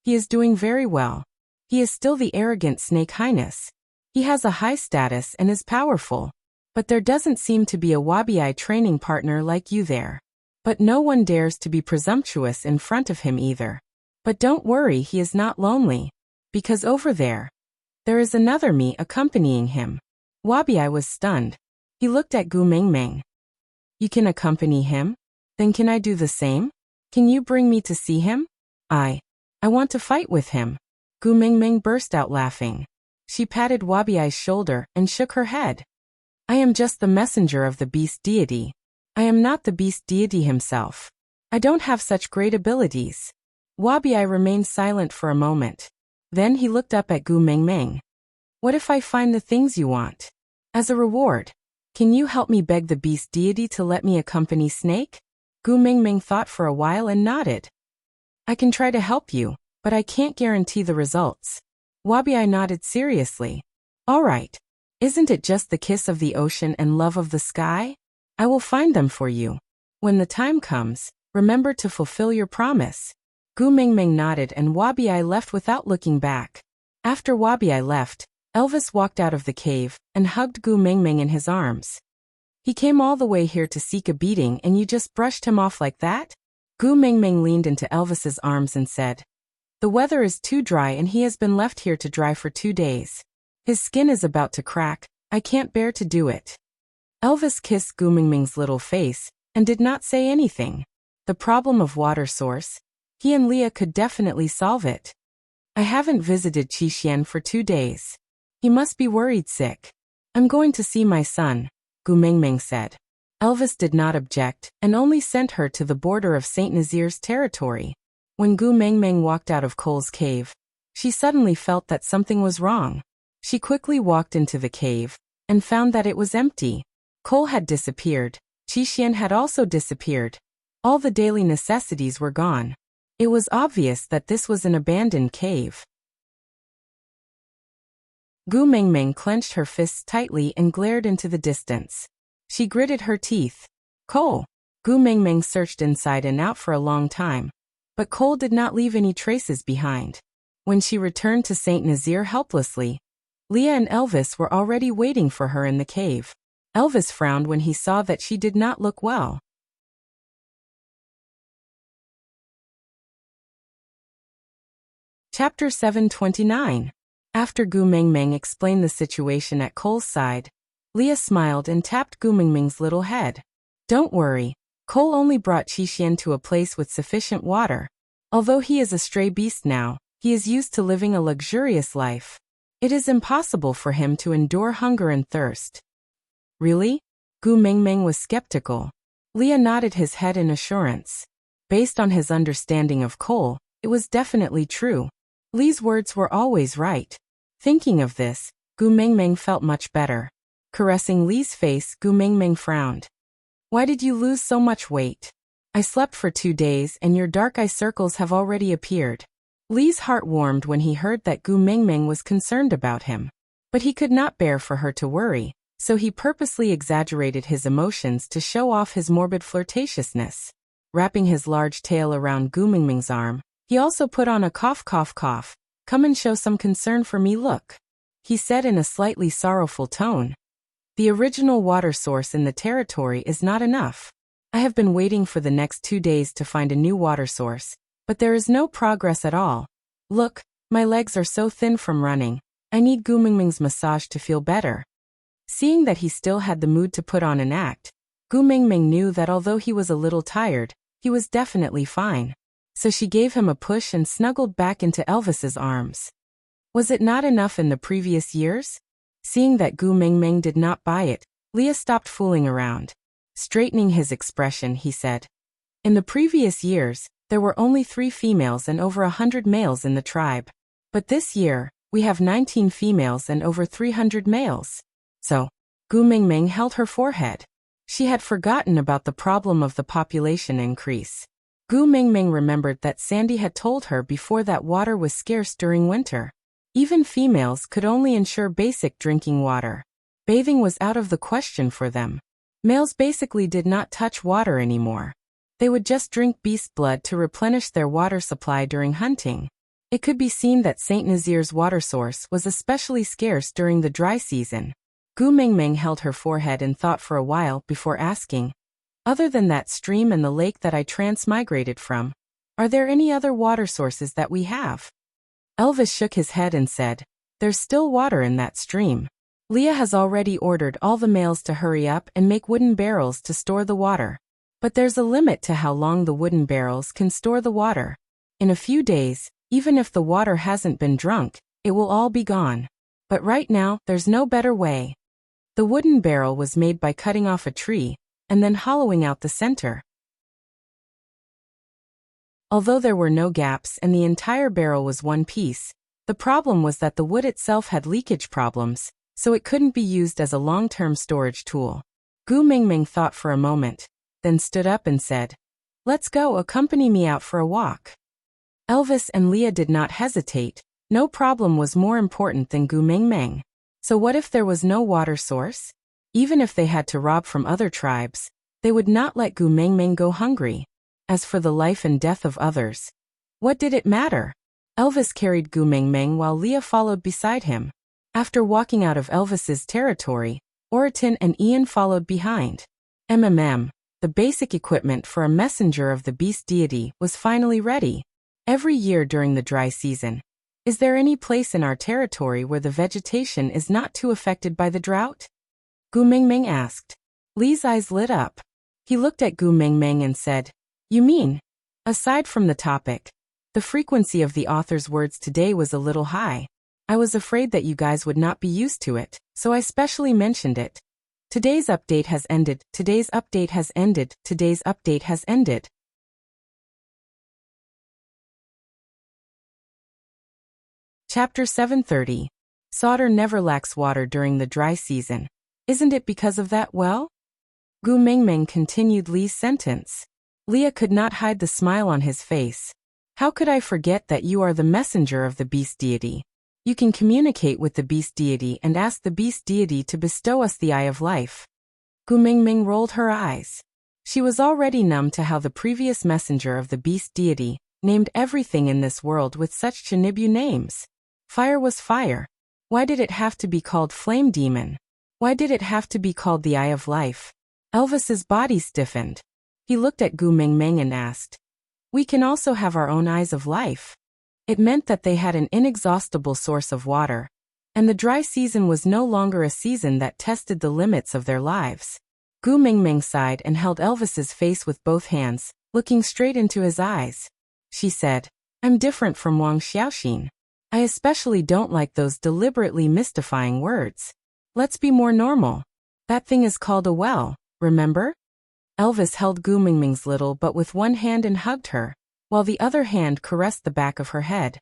He is doing very well. He is still the arrogant Snake Highness. He has a high status and is powerful. But there doesn't seem to be a Wabi training partner like you there. But no one dares to be presumptuous in front of him either. But don't worry, he is not lonely. Because over there is another me accompanying him. Wabi was stunned. He looked at Gu Mingming. You can accompany him? Then can I do the same? Can you bring me to see him? I want to fight with him. Gu Mingming burst out laughing. She patted Wabi's shoulder and shook her head. I am just the messenger of the beast deity. I am not the beast deity himself. I don't have such great abilities. Wabi remained silent for a moment. Then he looked up at Gu Mingming. What if I find the things you want? As a reward, can you help me beg the beast deity to let me accompany Snake? Gu Mingming thought for a while and nodded. I can try to help you, but I can't guarantee the results. Wabi nodded seriously. All right. Isn't it just the kiss of the ocean and love of the sky? I will find them for you. When the time comes, remember to fulfill your promise. Gu Mingming nodded and Wabi left without looking back. After Wabi left, Elvis walked out of the cave and hugged Gu Mingming in his arms. He came all the way here to seek a beating and you just brushed him off like that? Gu Mingming leaned into Elvis's arms and said, "The weather is too dry and he has been left here to dry for 2 days. His skin is about to crack. I can't bear to do it." Elvis kissed Gu Mingming's little face and did not say anything. The problem of water source, he and Leah could definitely solve it. "I haven't visited Qixian for 2 days. He must be worried sick. I'm going to see my son," Gu Mingming said. Elvis did not object and only sent her to the border of Saint Nazir's territory. When Gu Mingming walked out of Cole's cave, she suddenly felt that something was wrong. She quickly walked into the cave and found that it was empty. Cole had disappeared. Qixian had also disappeared. All the daily necessities were gone. It was obvious that this was an abandoned cave. Gu Mingming clenched her fists tightly and glared into the distance. She gritted her teeth. "Cole!" Gu Mingming searched inside and out for a long time, but Cole did not leave any traces behind. When she returned to Saint Nazir helplessly, Leah and Elvis were already waiting for her in the cave. Elvis frowned when he saw that she did not look well. Chapter 729. After Gu Mingming explained the situation at Cole's side, Leah smiled and tapped Gu Mingming's little head. "Don't worry, Cole only brought Qixian to a place with sufficient water. Although he is a stray beast now, he is used to living a luxurious life. It is impossible for him to endure hunger and thirst." "Really?" Gu Mingming was skeptical. Leah nodded his head in assurance. Based on his understanding of Cole, it was definitely true. Lee's words were always right. Thinking of this, Gu Mingming felt much better. Caressing Lee's face, Gu Mingming frowned. "Why did you lose so much weight? I slept for 2 days and your dark eye circles have already appeared." Lee's heart warmed when he heard that Gu Mingming was concerned about him. But he could not bear for her to worry, so he purposely exaggerated his emotions to show off his morbid flirtatiousness. Wrapping his large tail around Gu Mingming's arm, he also put on a cough cough cough, "Come and show some concern for me, look," he said in a slightly sorrowful tone. "The original water source in the territory is not enough. I have been waiting for the next 2 days to find a new water source, but there is no progress at all. Look, my legs are so thin from running. I need Gu Mingming's massage to feel better." Seeing that he still had the mood to put on an act, Gu Mingming knew that although he was a little tired, he was definitely fine. So she gave him a push and snuggled back into Elvis's arms. Was it not enough in the previous years? Seeing that Gu Mingming did not buy it, Leah stopped fooling around. Straightening his expression, he said, "In the previous years, there were only 3 females and over 100 males in the tribe. But this year, we have 19 females and over 300 males. So," Gu Mingming held her forehead. She had forgotten about the problem of the population increase. Gu Mingming remembered that Sandy had told her before that water was scarce during winter. Even females could only ensure basic drinking water. Bathing was out of the question for them. Males basically did not touch water anymore. They would just drink beast blood to replenish their water supply during hunting. It could be seen that Saint Nazir's water source was especially scarce during the dry season. Gu Mingming held her forehead and thought for a while before asking, "Other than that stream and the lake that I transmigrated from, are there any other water sources that we have?" Elvis shook his head and said, "There's still water in that stream. Leah has already ordered all the males to hurry up and make wooden barrels to store the water. But there's a limit to how long the wooden barrels can store the water. In a few days, even if the water hasn't been drunk, it will all be gone. But right now, there's no better way." The wooden barrel was made by cutting off a tree and then hollowing out the center. Although there were no gaps and the entire barrel was one piece, the problem was that the wood itself had leakage problems, so it couldn't be used as a long-term storage tool. Gu Mingming thought for a moment, then stood up and said, "Let's go, accompany me out for a walk." Elvis and Leah did not hesitate. No problem was more important than Gu Mingming. So what if there was no water source? Even if they had to rob from other tribes, they would not let Gu Mingming go hungry. As for the life and death of others, what did it matter? Elvis carried Gu Mingming while Leah followed beside him. After walking out of Elvis's territory, Oriton and Ian followed behind. The basic equipment for a messenger of the beast deity was finally ready. Every year during the dry season, is there any place in our territory where the vegetation is not too affected by the drought? Gu Mingming asked. Li's eyes lit up. He looked at Gu Mingming and said, You mean? Aside from the topic, the frequency of the author's words today was a little high. I was afraid that you guys would not be used to it, so I specially mentioned it. Today's update has ended. Today's update has ended. Today's update has ended. Chapter 730. Sauter never lacks water during the dry season. Isn't it because of that well? Gu Mingming continued Li's sentence. Leah could not hide the smile on his face. How could I forget that you are the messenger of the beast deity? You can communicate with the beast deity and ask the beast deity to bestow us the Eye of Life. Gu Mingming rolled her eyes. She was already numb to how the previous messenger of the beast deity named everything in this world with such Chinibyu names. Fire was fire. Why did it have to be called Flame Demon? Why did it have to be called the Eye of Life? Elvis's body stiffened. He looked at Gu Mingming and asked, We can also have our own Eyes of Life. It meant that they had an inexhaustible source of water, and the dry season was no longer a season that tested the limits of their lives. Gu Mingming sighed and held Elvis's face with both hands, looking straight into his eyes. She said, I'm different from Wang Xiaoxin. I especially don't like those deliberately mystifying words. Let's be more normal. That thing is called a well, remember? Elvis held Gu Mingming's little butt with one hand and hugged her, while the other hand caressed the back of her head.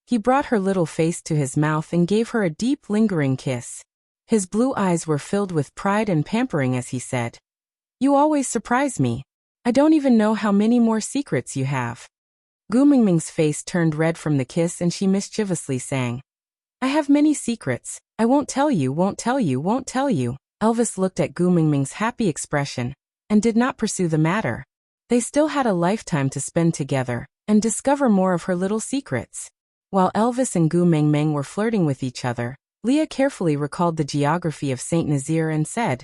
He brought her little face to his mouth and gave her a deep, lingering kiss. His blue eyes were filled with pride and pampering as he said, You always surprise me. I don't even know how many more secrets you have. Gu Mingming's face turned red from the kiss and she mischievously sang, I have many secrets. I won't tell you, won't tell you, won't tell you. Elvis looked at Gu Mingming's happy expression and did not pursue the matter. They still had a lifetime to spend together and discover more of her little secrets. While Elvis and Gu Mingming were flirting with each other, Leah carefully recalled the geography of Saint Nazaire and said,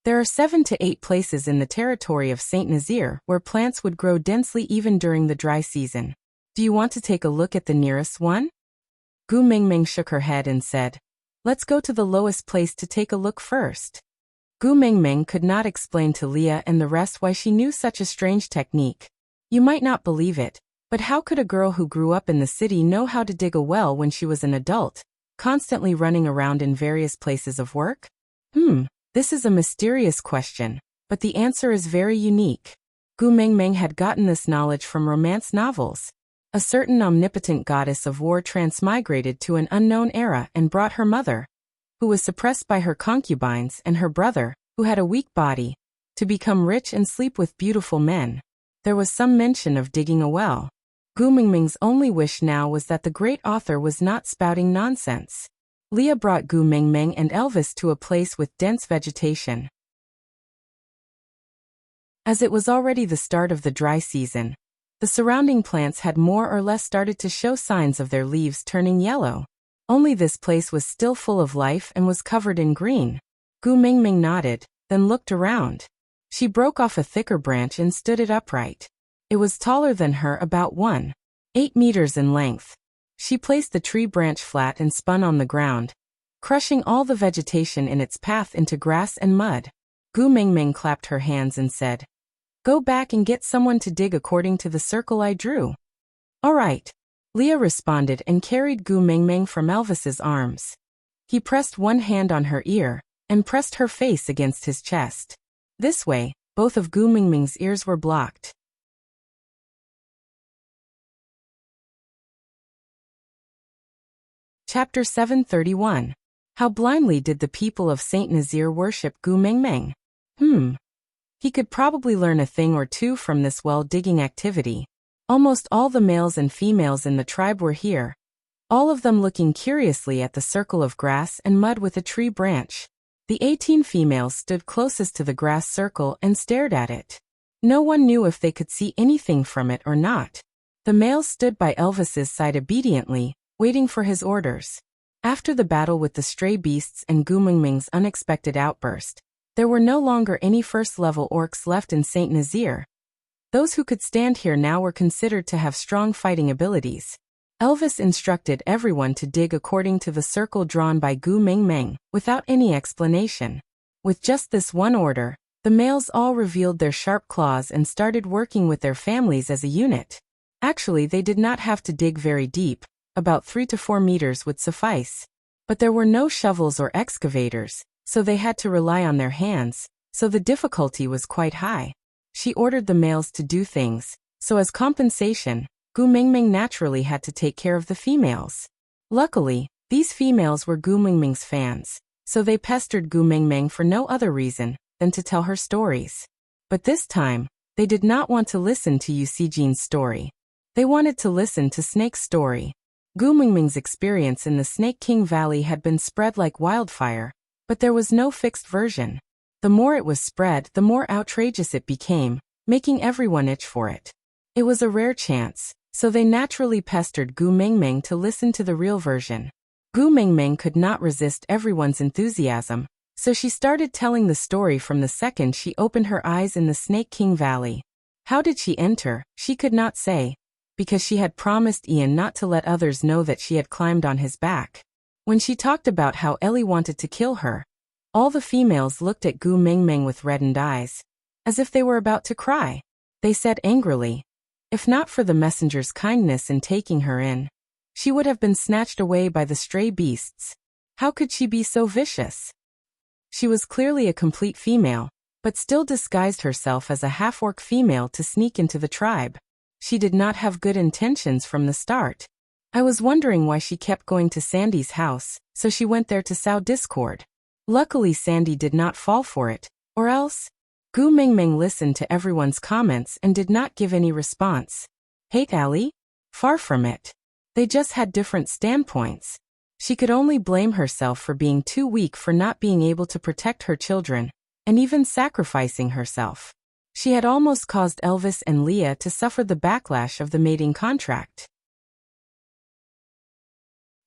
There are 7 to 8 places in the territory of Saint Nazaire where plants would grow densely even during the dry season. Do you want to take a look at the nearest one? Gu Mingming shook her head and said, Let's go to the lowest place to take a look first. Gu Mingming could not explain to Leah and the rest why she knew such a strange technique. You might not believe it, but how could a girl who grew up in the city know how to dig a well when she was an adult, constantly running around in various places of work? This is a mysterious question, but the answer is very unique. Gu Mingming had gotten this knowledge from romance novels. A certain omnipotent goddess of war transmigrated to an unknown era and brought her mother, who was suppressed by her concubines, and her brother, who had a weak body, to become rich and sleep with beautiful men. There was some mention of digging a well. Gu Mingming's only wish now was that the great author was not spouting nonsense. Leah brought Gu Mingming and Elvis to a place with dense vegetation. As it was already the start of the dry season, the surrounding plants had more or less started to show signs of their leaves turning yellow. Only this place was still full of life and was covered in green. Gu Mingming nodded, then looked around. She broke off a thicker branch and stood it upright. It was taller than her, about 1.8 meters in length. She placed the tree branch flat and spun on the ground, crushing all the vegetation in its path into grass and mud. Gu Mingming clapped her hands and said, Go back and get someone to dig according to the circle I drew. All right. Leah responded and carried Gu Mingming from Elvis's arms. He pressed one hand on her ear and pressed her face against his chest. This way, both of Gu Mingming's ears were blocked. Chapter 731. How blindly did the people of Saint Nazaire worship Gu Mingming? He could probably learn a thing or two from this well-digging activity. Almost all the males and females in the tribe were here, all of them looking curiously at the circle of grass and mud with a tree branch. The 18 females stood closest to the grass circle and stared at it. No one knew if they could see anything from it or not. The males stood by Elvis's side obediently, waiting for his orders. After the battle with the stray beasts and Gu Mingming's unexpected outburst, there were no longer any first-level orcs left in Saint Nazaire. Those who could stand here now were considered to have strong fighting abilities. Elvis instructed everyone to dig according to the circle drawn by Gu Mingming, without any explanation. With just this one order, the males all revealed their sharp claws and started working with their families as a unit. Actually, they did not have to dig very deep, about 3 to 4 meters would suffice. But there were no shovels or excavators, so they had to rely on their hands, so the difficulty was quite high. She ordered the males to do things, so as compensation, Gu Mingming naturally had to take care of the females. Luckily, these females were Gu Mingming's fans, so they pestered Gu Mingming for no other reason than to tell her stories. But this time, they did not want to listen to Yu Xijin's story. They wanted to listen to Snake's story. Gu Mingming's experience in the Snake King Valley had been spread like wildfire, but there was no fixed version. The more it was spread, the more outrageous it became, making everyone itch for it. It was a rare chance, so they naturally pestered Gu Mingming to listen to the real version. Gu Mingming could not resist everyone's enthusiasm, so she started telling the story from the second she opened her eyes in the Snake King Valley. How did she enter? She could not say, because she had promised Ian not to let others know that she had climbed on his back. When she talked about how Ellie wanted to kill her, all the females looked at Gu Mingming with reddened eyes, as if they were about to cry. They said angrily, if not for the messenger's kindness in taking her in, she would have been snatched away by the stray beasts. How could she be so vicious? She was clearly a complete female, but still disguised herself as a half-orc female to sneak into the tribe. She did not have good intentions from the start. I was wondering why she kept going to Sandy's house, so she went there to sow discord. Luckily Sandy did not fall for it, or else... Gu Mingming listened to everyone's comments and did not give any response. Hate Allie? Far from it. They just had different standpoints. She could only blame herself for being too weak for not being able to protect her children, and even sacrificing herself. She had almost caused Elvis and Leah to suffer the backlash of the mating contract.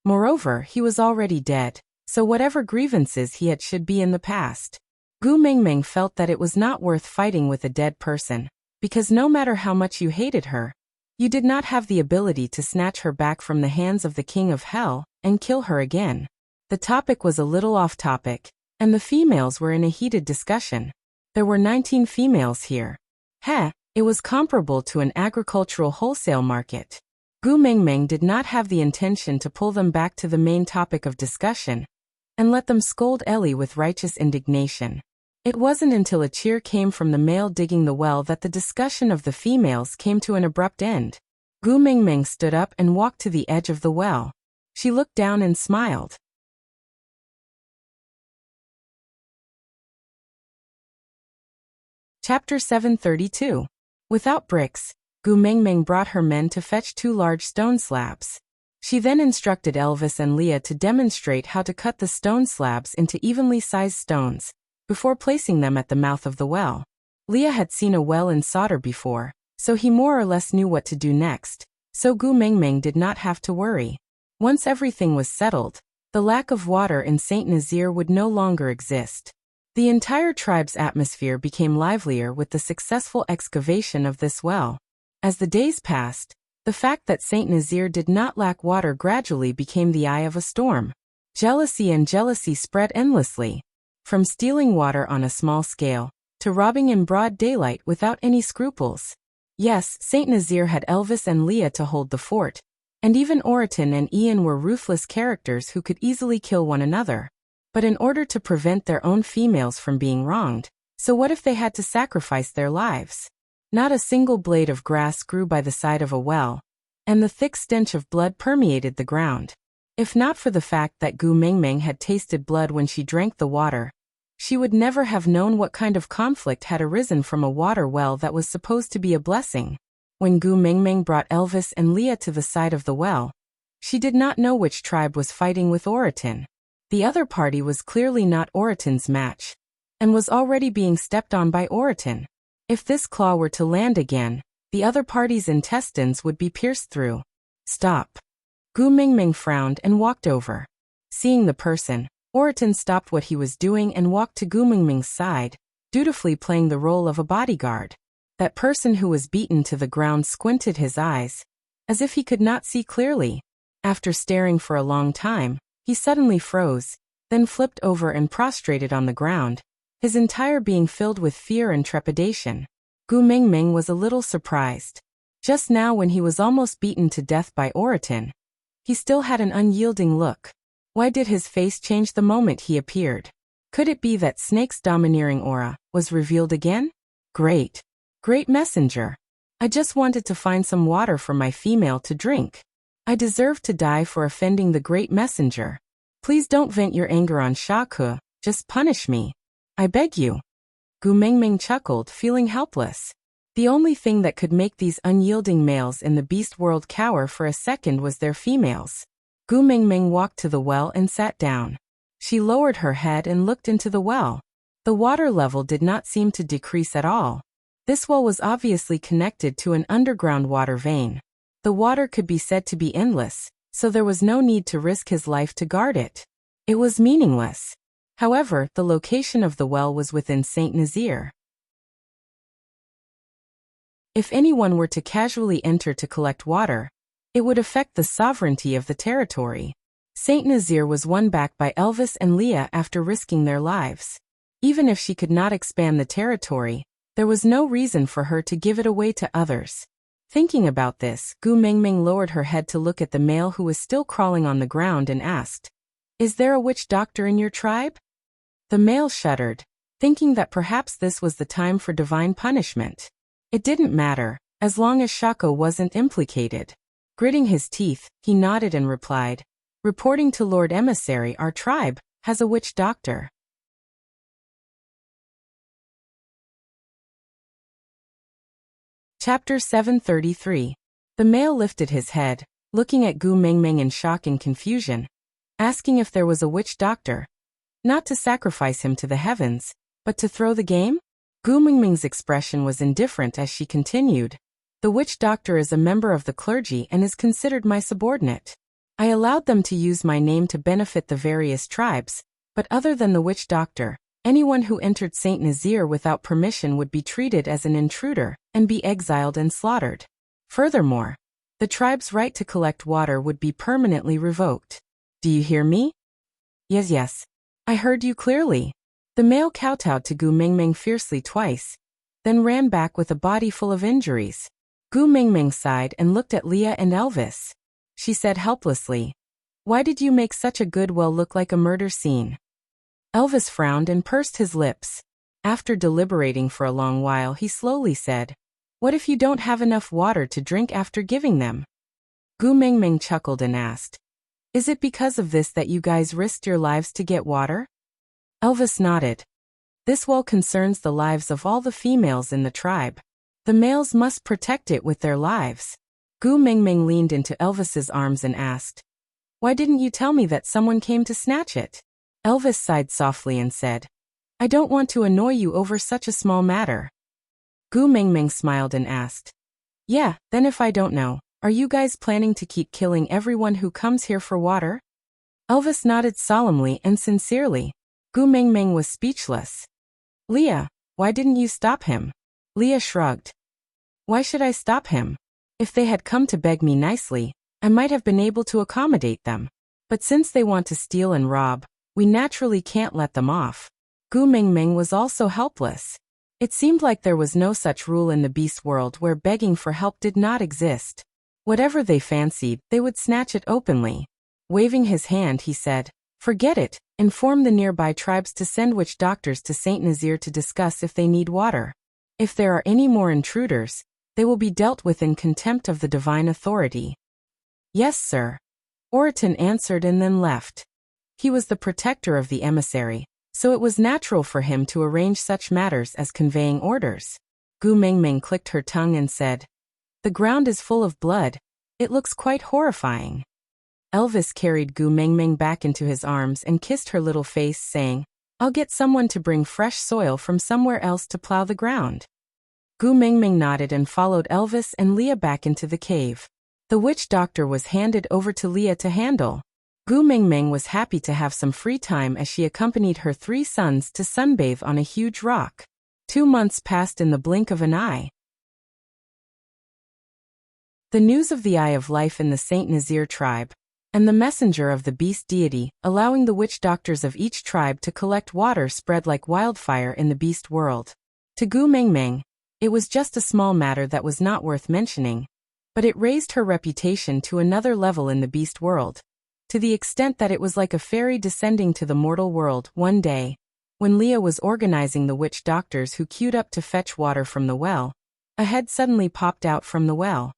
Moreover, he was already dead, so whatever grievances he had should be in the past. Gu Mingming felt that it was not worth fighting with a dead person, because no matter how much you hated her, you did not have the ability to snatch her back from the hands of the King of Hell and kill her again. The topic was a little off topic, and the females were in a heated discussion. There were 19 females here. It was comparable to an agricultural wholesale market. Gu Mingming did not have the intention to pull them back to the main topic of discussion and let them scold Ellie with righteous indignation. It wasn't until a cheer came from the male digging the well that the discussion of the females came to an abrupt end. Gu Mingming stood up and walked to the edge of the well. She looked down and smiled. Chapter 732. Without bricks, Gu Mingming brought her men to fetch 2 large stone slabs. She then instructed Elvis and Leah to demonstrate how to cut the stone slabs into evenly sized stones, before placing them at the mouth of the well. Leah had seen a well in solder before, so he more or less knew what to do next, so Gu Mingming did not have to worry. Once everything was settled, the lack of water in Saint Nazaire would no longer exist. The entire tribe's atmosphere became livelier with the successful excavation of this well. As the days passed, the fact that Saint Nazaire did not lack water gradually became the eye of a storm. Jealousy spread endlessly. From stealing water on a small scale, to robbing in broad daylight without any scruples. Yes, Saint Nazaire had Elvis and Leah to hold the fort, and even Oriton and Ian were ruthless characters who could easily kill one another. But in order to prevent their own females from being wronged, so what if they had to sacrifice their lives? Not a single blade of grass grew by the side of a well, and the thick stench of blood permeated the ground. If not for the fact that Gu Mingming had tasted blood when she drank the water, she would never have known what kind of conflict had arisen from a water well that was supposed to be a blessing. When Gu Mingming brought Elvis and Leah to the side of the well, she did not know which tribe was fighting with Oriton. The other party was clearly not Oriton's match, and was already being stepped on by Oriton. If this claw were to land again, the other party's intestines would be pierced through. Stop. Gu Mingming frowned and walked over. Seeing the person, Oriton stopped what he was doing and walked to Gu Mingming's side, dutifully playing the role of a bodyguard. That person who was beaten to the ground squinted his eyes, as if he could not see clearly. After staring for a long time, he suddenly froze, then flipped over and prostrated on the ground, his entire being filled with fear and trepidation. Gu Mingming was a little surprised. Just now, when he was almost beaten to death by Oriton, he still had an unyielding look. Why did his face change the moment he appeared? Could it be that Snake's domineering aura was revealed again? Great messenger. I just wanted to find some water for my female to drink. I deserve to die for offending the great messenger. Please don't vent your anger on Shaku, just punish me. I beg you. Gu Mingming chuckled, feeling helpless. The only thing that could make these unyielding males in the beast world cower for a second was their females. Gu Mingming walked to the well and sat down. She lowered her head and looked into the well. The water level did not seem to decrease at all. This well was obviously connected to an underground water vein. The water could be said to be endless, so there was no need to risk his life to guard it. It was meaningless. However, the location of the well was within Saint Nazir. If anyone were to casually enter to collect water, it would affect the sovereignty of the territory. Saint Nazir was won back by Elvis and Leah after risking their lives. Even if she could not expand the territory, there was no reason for her to give it away to others. Thinking about this, Gu Mingming lowered her head to look at the male who was still crawling on the ground and asked, "Is there a witch doctor in your tribe?" The male shuddered, thinking that perhaps this was the time for divine punishment. It didn't matter, as long as Shako wasn't implicated. Gritting his teeth, he nodded and replied, "Reporting to Lord Emissary, our tribe has a witch doctor." Chapter 733. The male lifted his head, looking at Gu Mingming in shock and confusion, asking if there was a witch doctor. Not to sacrifice him to the heavens, but to throw the game? Gu Mingming's expression was indifferent as she continued, "The witch doctor is a member of the clergy and is considered my subordinate. I allowed them to use my name to benefit the various tribes, but other than the witch doctor, anyone who entered Saint Nazir without permission would be treated as an intruder and be exiled and slaughtered. Furthermore, the tribe's right to collect water would be permanently revoked. Do you hear me?" Yes. I heard you clearly." The male kowtowed to Gu Mingming fiercely twice, then ran back with a body full of injuries. Gu Mingming sighed and looked at Leah and Elvis. She said helplessly, "Why did you make such a good well look like a murder scene?" Elvis frowned and pursed his lips. After deliberating for a long while, he slowly said, "What if you don't have enough water to drink after giving them?" Gu Mingming chuckled and asked, "Is it because of this that you guys risked your lives to get water?" Elvis nodded. "This well concerns the lives of all the females in the tribe. The males must protect it with their lives." Gu Mingming leaned into Elvis's arms and asked, "Why didn't you tell me that someone came to snatch it?" Elvis sighed softly and said, "I don't want to annoy you over such a small matter." Gu Mingming smiled and asked, "Yeah, then if I don't know, are you guys planning to keep killing everyone who comes here for water?" Elvis nodded solemnly and sincerely. Gu Mingming was speechless. "Leah, why didn't you stop him?" Leah shrugged. "Why should I stop him? If they had come to beg me nicely, I might have been able to accommodate them. But since they want to steal and rob, we naturally can't let them off." Gu Mingming was also helpless. It seemed like there was no such rule in the beast world where begging for help did not exist. Whatever they fancied, they would snatch it openly. Waving his hand, he said, "Forget it. Inform the nearby tribes to send witch doctors to Saint Nazir to discuss if they need water. If there are any more intruders, they will be dealt with in contempt of the divine authority." "Yes, sir," Oriton answered and then left. He was the protector of the emissary, so it was natural for him to arrange such matters as conveying orders. Gu Mingming clicked her tongue and said, "The ground is full of blood. It looks quite horrifying." Elvis carried Gu Mingming back into his arms and kissed her little face, saying, "I'll get someone to bring fresh soil from somewhere else to plow the ground." Gu Mingming nodded and followed Elvis and Leah back into the cave. The witch doctor was handed over to Leah to handle. Gu Mingming was happy to have some free time as she accompanied her 3 sons to sunbathe on a huge rock. 2 months passed in the blink of an eye. The news of the Eye of Life in the Saint Nazir tribe, and the messenger of the beast deity, allowing the witch doctors of each tribe to collect water, spread like wildfire in the beast world. To Gu Mingming, it was just a small matter that was not worth mentioning, but it raised her reputation to another level in the beast world, to the extent that it was like a fairy descending to the mortal world. One day, when Leah was organizing the witch doctors who queued up to fetch water from the well, a head suddenly popped out from the well.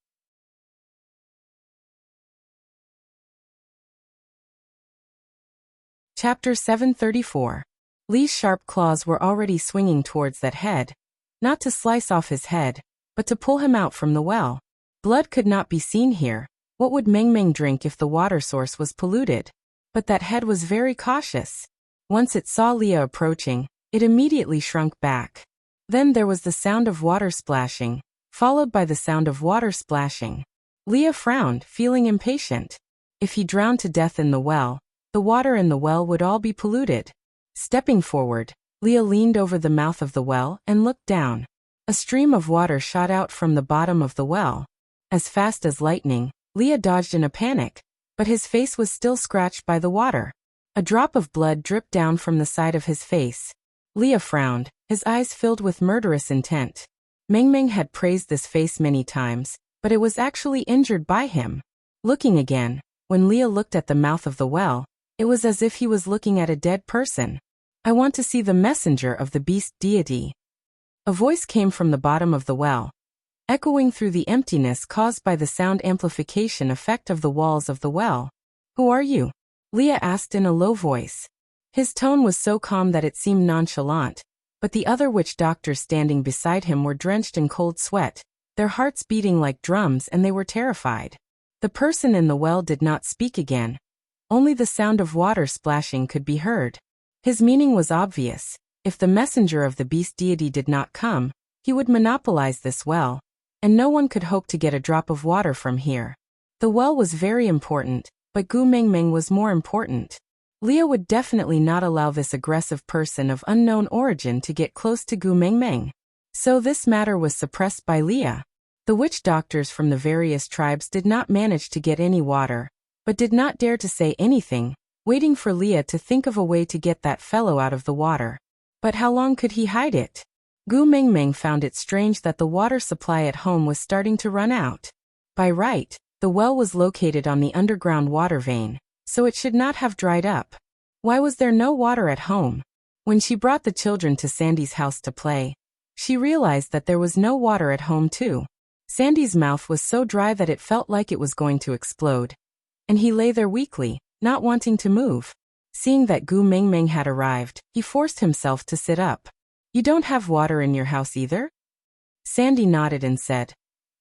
Chapter 734. Lee's sharp claws were already swinging towards that head, not to slice off his head, but to pull him out from the well. Blood could not be seen here. What would Mingming drink if the water source was polluted? But that head was very cautious. Once it saw Leah approaching, it immediately shrunk back. Then there was the sound of water splashing, followed by the sound of water splashing. Leah frowned, feeling impatient. If he drowned to death in the well, the water in the well would all be polluted. Stepping forward, Leah leaned over the mouth of the well and looked down. A stream of water shot out from the bottom of the well. As fast as lightning, Leah dodged in a panic, but his face was still scratched by the water. A drop of blood dripped down from the side of his face. Leah frowned, his eyes filled with murderous intent. Mingming had praised this face many times, but it was actually injured by him. Looking again, when Leah looked at the mouth of the well, it was as if he was looking at a dead person. I want to see the messenger of the beast deity. A voice came from the bottom of the well, echoing through the emptiness caused by the sound amplification effect of the walls of the well. Who are you? Leah asked in a low voice. His tone was so calm that it seemed nonchalant, but the other witch doctors standing beside him were drenched in cold sweat, their hearts beating like drums, and they were terrified. The person in the well did not speak again. Only the sound of water splashing could be heard. His meaning was obvious. If the messenger of the beast deity did not come, he would monopolize this well, and no one could hope to get a drop of water from here. The well was very important, but Gu Mingming was more important. Leah would definitely not allow this aggressive person of unknown origin to get close to Gu Mingming. So this matter was suppressed by Leah. The witch doctors from the various tribes did not manage to get any water, but did not dare to say anything, waiting for Leah to think of a way to get that fellow out of the water. But how long could he hide it? Gu Mingming found it strange that the water supply at home was starting to run out. By right, the well was located on the underground water vein, so it should not have dried up. Why was there no water at home? When she brought the children to Sandy's house to play, she realized that there was no water at home too. Sandy's mouth was so dry that it felt like it was going to explode, and he lay there weakly, not wanting to move. Seeing that Gu Mingming had arrived, he forced himself to sit up. You don't have water in your house either? Sandy nodded and said,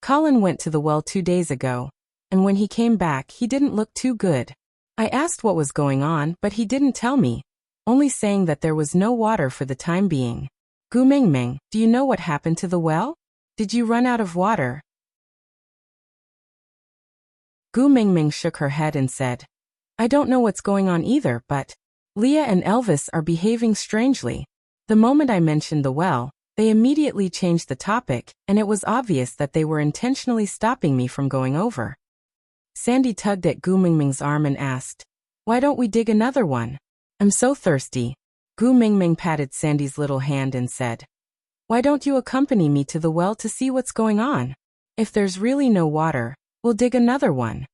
Colin went to the well 2 days ago, and when he came back he didn't look too good. I asked what was going on, but he didn't tell me, only saying that there was no water for the time being. Gu Mingming, do you know what happened to the well? Did you run out of water? Gu Mingming shook her head and said, I don't know what's going on either, but Leah and Elvis are behaving strangely. The moment I mentioned the well, they immediately changed the topic, and it was obvious that they were intentionally stopping me from going over. Sandy tugged at Gu Mingming's arm and asked, Why don't we dig another one? I'm so thirsty. Gu Mingming patted Sandy's little hand and said, Why don't you accompany me to the well to see what's going on? If there's really no water, we'll dig another one.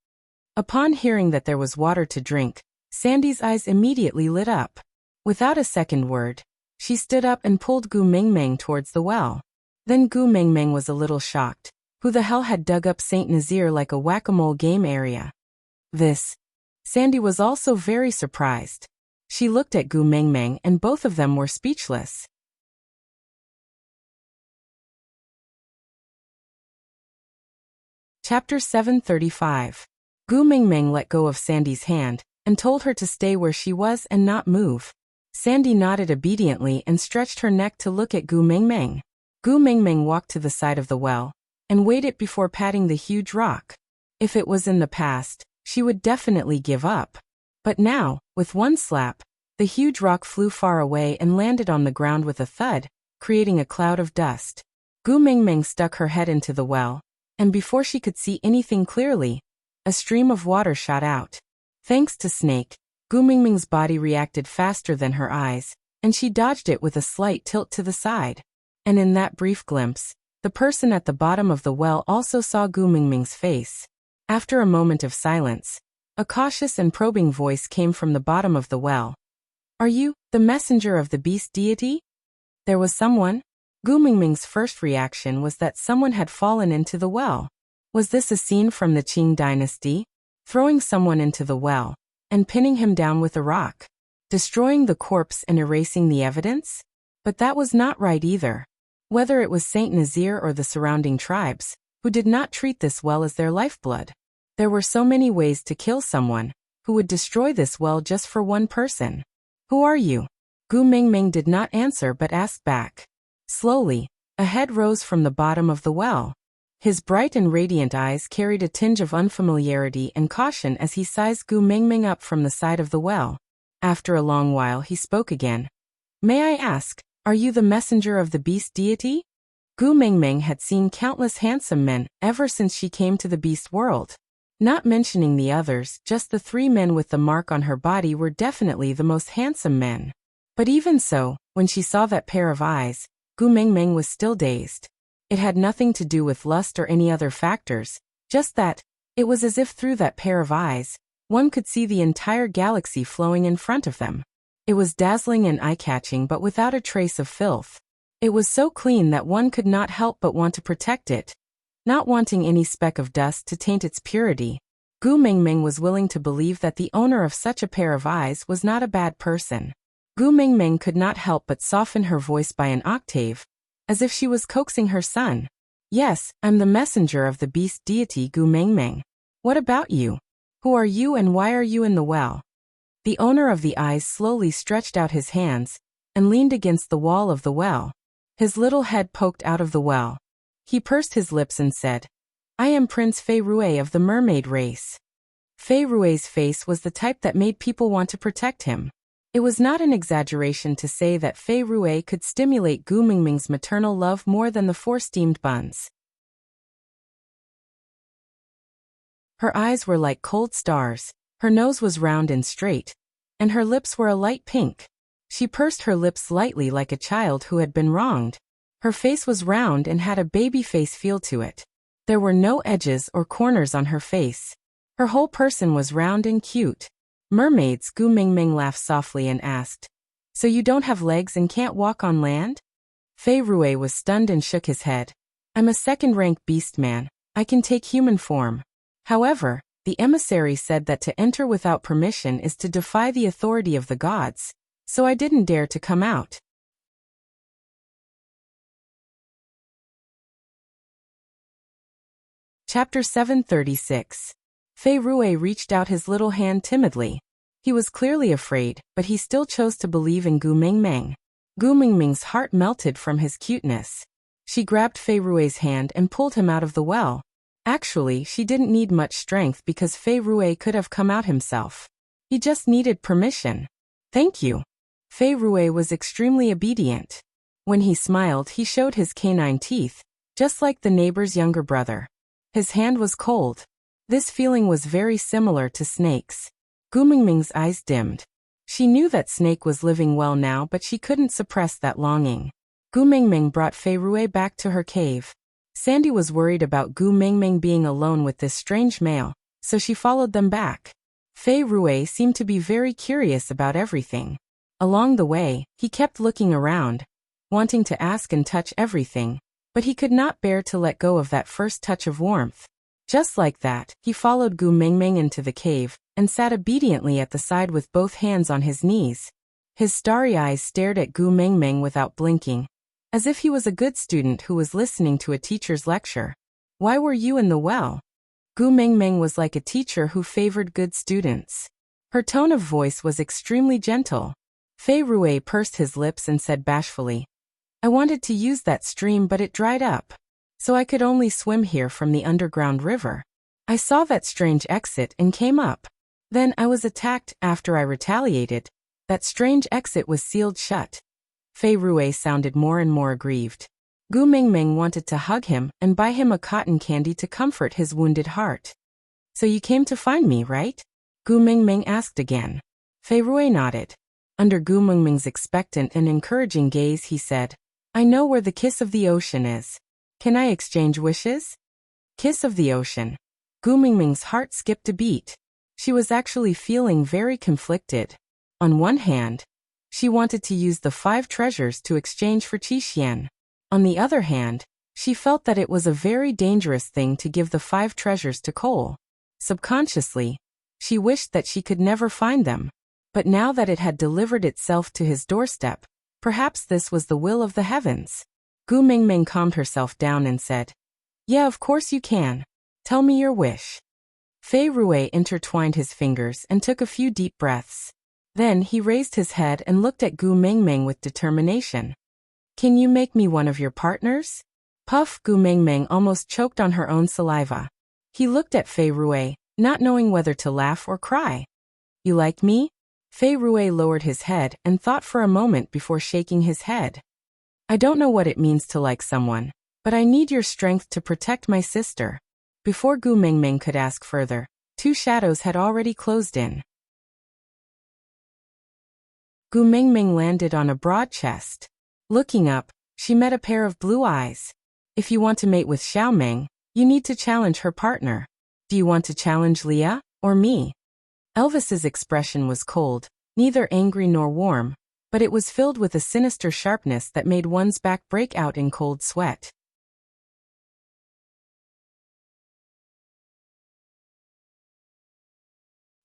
Upon hearing that there was water to drink, Sandy's eyes immediately lit up. Without a second word, she stood up and pulled Gu Mingming towards the well. Then Gu Mingming was a little shocked. Who the hell had dug up Saint Nazir like a whack-a-mole game area? This. Sandy was also very surprised. She looked at Gu Mingming and both of them were speechless. Chapter 735. Gu Mingming let go of Sandy's hand and told her to stay where she was and not move. Sandy nodded obediently and stretched her neck to look at Gu Mingming. Gu Mingming walked to the side of the well and weighed it before patting the huge rock. If it was in the past, she would definitely give up. But now, with one slap, the huge rock flew far away and landed on the ground with a thud, creating a cloud of dust. Gu Mingming stuck her head into the well, and before she could see anything clearly, a stream of water shot out. Thanks to Snake, Gu Mingming's body reacted faster than her eyes, and she dodged it with a slight tilt to the side. And in that brief glimpse, the person at the bottom of the well also saw Gu Mingming's face. After a moment of silence, a cautious and probing voice came from the bottom of the well. "Are you the messenger of the beast deity?" There was someone? Gu Mingming's first reaction was that someone had fallen into the well. Was this a scene from the Qing dynasty? Throwing someone into the well and pinning him down with a rock, destroying the corpse and erasing the evidence? But that was not right either. Whether it was Saint Nazir or the surrounding tribes, who did not treat this well as their lifeblood. There were so many ways to kill someone, who would destroy this well just for one person. "Who are you?" Gu Mingming did not answer but asked back. Slowly, a head rose from the bottom of the well. His bright and radiant eyes carried a tinge of unfamiliarity and caution as he sized Gu Mingming up from the side of the well. After a long while he spoke again. "May I ask, are you the messenger of the beast deity?" Gu Mingming had seen countless handsome men ever since she came to the beast world. Not mentioning the others, just the 3 men with the mark on her body were definitely the most handsome men. But even so, when she saw that pair of eyes, Gu Mingming was still dazed. It had nothing to do with lust or any other factors, just that, it was as if through that pair of eyes, one could see the entire galaxy flowing in front of them. It was dazzling and eye-catching but without a trace of filth. It was so clean that one could not help but want to protect it, not wanting any speck of dust to taint its purity. Gu Mingming was willing to believe that the owner of such a pair of eyes was not a bad person. Gu Mingming could not help but soften her voice by an octave, as if she was coaxing her son. "Yes, I'm the messenger of the beast deity Gu Mingming. What about you? Who are you and why are you in the well?" The owner of the eyes slowly stretched out his hands and leaned against the wall of the well. His little head poked out of the well. He pursed his lips and said, "I am Prince Fei Rue of the mermaid race." Fei Rue's face was the type that made people want to protect him. It was not an exaggeration to say that Fei Rue could stimulate Gu Mingming's maternal love more than the 4 steamed buns. Her eyes were like cold stars, her nose was round and straight, and her lips were a light pink. She pursed her lips lightly like a child who had been wronged. Her face was round and had a baby face feel to it. There were no edges or corners on her face. Her whole person was round and cute. "Mermaids," Gu Mingming laughed softly and asked, "So you don't have legs and can't walk on land?" Fei Rue was stunned and shook his head. "I'm a second-rank beast man. I can take human form. However, the emissary said that to enter without permission is to defy the authority of the gods, so I didn't dare to come out." Chapter 736. Fei Rue reached out his little hand timidly. He was clearly afraid, but he still chose to believe in Gu Mingming. Gu Mingming's heart melted from his cuteness. She grabbed Fei Rue's hand and pulled him out of the well. Actually, she didn't need much strength because Fei Rue could have come out himself. He just needed permission. "Thank you." Fei Rue was extremely obedient. When he smiled, he showed his canine teeth, just like the neighbor's younger brother. His hand was cold. This feeling was very similar to Snake's. Gu Mingming's eyes dimmed. She knew that Snake was living well now, but she couldn't suppress that longing. Gu Mingming brought Fei Rue back to her cave. Sandy was worried about Gu Mingming being alone with this strange male, so she followed them back. Fei Rue seemed to be very curious about everything. Along the way, he kept looking around, wanting to ask and touch everything, but he could not bear to let go of that first touch of warmth. Just like that, he followed Gu Mingming into the cave, and sat obediently at the side with both hands on his knees. His starry eyes stared at Gu Mingming without blinking, as if he was a good student who was listening to a teacher's lecture. "Why were you in the well?" Gu Mingming was like a teacher who favored good students. Her tone of voice was extremely gentle. Fei Rue pursed his lips and said bashfully, "I wanted to use that stream but it dried up, so I could only swim here from the underground river. I saw that strange exit and came up." Then I was attacked. After I retaliated, that strange exit was sealed shut. Fei Rui sounded more and more aggrieved. Gu Mingming wanted to hug him and buy him a cotton candy to comfort his wounded heart. So you came to find me, right? Gu Mingming asked again. Fei Rui nodded. Under Gu Mingming's expectant and encouraging gaze, he said, I know where the kiss of the ocean is. Can I exchange wishes? Kiss of the ocean. Gu Mingming's heart skipped a beat. She was actually feeling very conflicted. On one hand, she wanted to use the 5 treasures to exchange for Qixuan. On the other hand, she felt that it was a very dangerous thing to give the 5 treasures to Cole. Subconsciously, she wished that she could never find them. But now that it had delivered itself to his doorstep, perhaps this was the will of the heavens. Gu Mingming calmed herself down and said, Yeah, of course you can. Tell me your wish. Fei Rui intertwined his fingers and took a few deep breaths. Then he raised his head and looked at Gu Mingming with determination. Can you make me one of your partners? Puff! Gu Mingming almost choked on her own saliva. He looked at Fei Rui, not knowing whether to laugh or cry. You like me? Fei Rui lowered his head and thought for a moment before shaking his head. I don't know what it means to like someone, but I need your strength to protect my sister. Before Gu Mingming could ask further, 2 shadows had already closed in. Gu Mingming landed on a broad chest. Looking up, she met a pair of blue eyes. If you want to mate with Xiaoming, you need to challenge her partner. Do you want to challenge Leah, or me? Elvis's expression was cold, neither angry nor warm, but it was filled with a sinister sharpness that made one's back break out in cold sweat.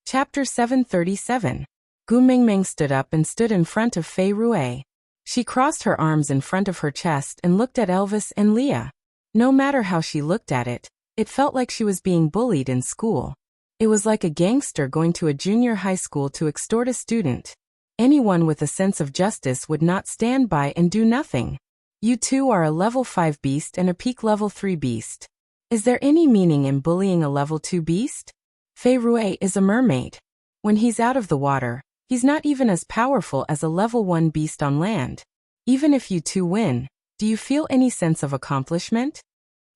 Chapter 737. Gu Mingming stood up and stood in front of Fei Rui. She crossed her arms in front of her chest and looked at Elvis and Leah. No matter how she looked at it, it felt like she was being bullied in school. It was like a gangster going to a junior high school to extort a student. Anyone with a sense of justice would not stand by and do nothing. You two are a level 5 beast and a peak level 3 beast. Is there any meaning in bullying a level 2 beast? Fei Rui is a mermaid. When he's out of the water, he's not even as powerful as a level 1 beast on land. Even if you two win, do you feel any sense of accomplishment?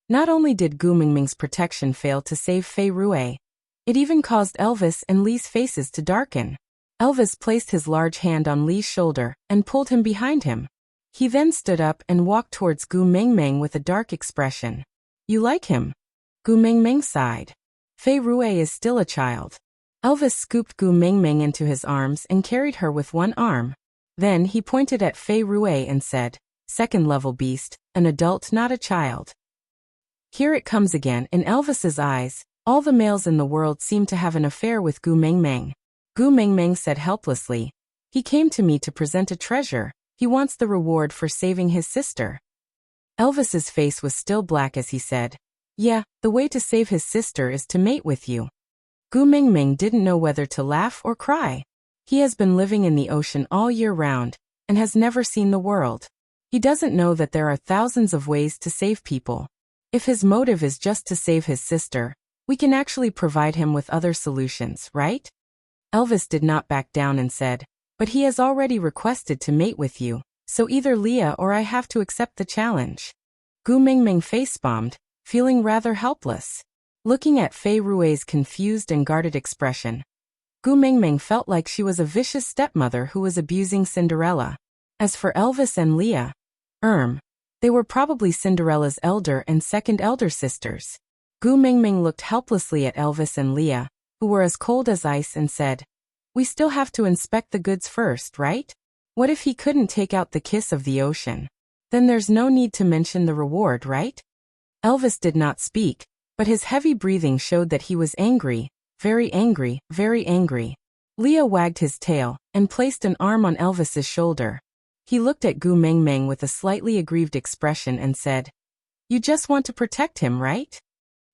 Not only did Gu Mingming's protection fail to save Fei Rui, it even caused Elvis and Lee's faces to darken. Elvis placed his large hand on Lee's shoulder and pulled him behind him. He then stood up and walked towards Gu Mingming with a dark expression. You like him? Gu Mingming sighed. Fei Rui is still a child. Elvis scooped Gu Mingming into his arms and carried her with one arm. Then he pointed at Fei Rui and said, Second-level beast, an adult, not a child. Here it comes again. In Elvis's eyes, all the males in the world seemed to have an affair with Gu Mingming. Gu Mingming said helplessly, He came to me to present a treasure. He wants the reward for saving his sister. Elvis's face was still black as he said, Yeah, the way to save his sister is to mate with you. Gu Mingming didn't know whether to laugh or cry. He has been living in the ocean all year round and has never seen the world. He doesn't know that there are thousands of ways to save people. If his motive is just to save his sister, we can actually provide him with other solutions, right? Elvis did not back down and said, But he has already requested to mate with you, so either Leah or I have to accept the challenge. Gu Mingming facepalmed, feeling rather helpless. Looking at Fei Rui's confused and guarded expression, Gu Mingming felt like she was a vicious stepmother who was abusing Cinderella. As for Elvis and Leah, they were probably Cinderella's elder and second elder sisters. Gu Mingming looked helplessly at Elvis and Leah, who were as cold as ice, and said, We still have to inspect the goods first, right? What if he couldn't take out the kiss of the ocean? Then there's no need to mention the reward, right? Elvis did not speak, but his heavy breathing showed that he was angry, very angry, very angry. Leah wagged his tail and placed an arm on Elvis's shoulder. He looked at Gu Mingming with a slightly aggrieved expression and said, You just want to protect him, right?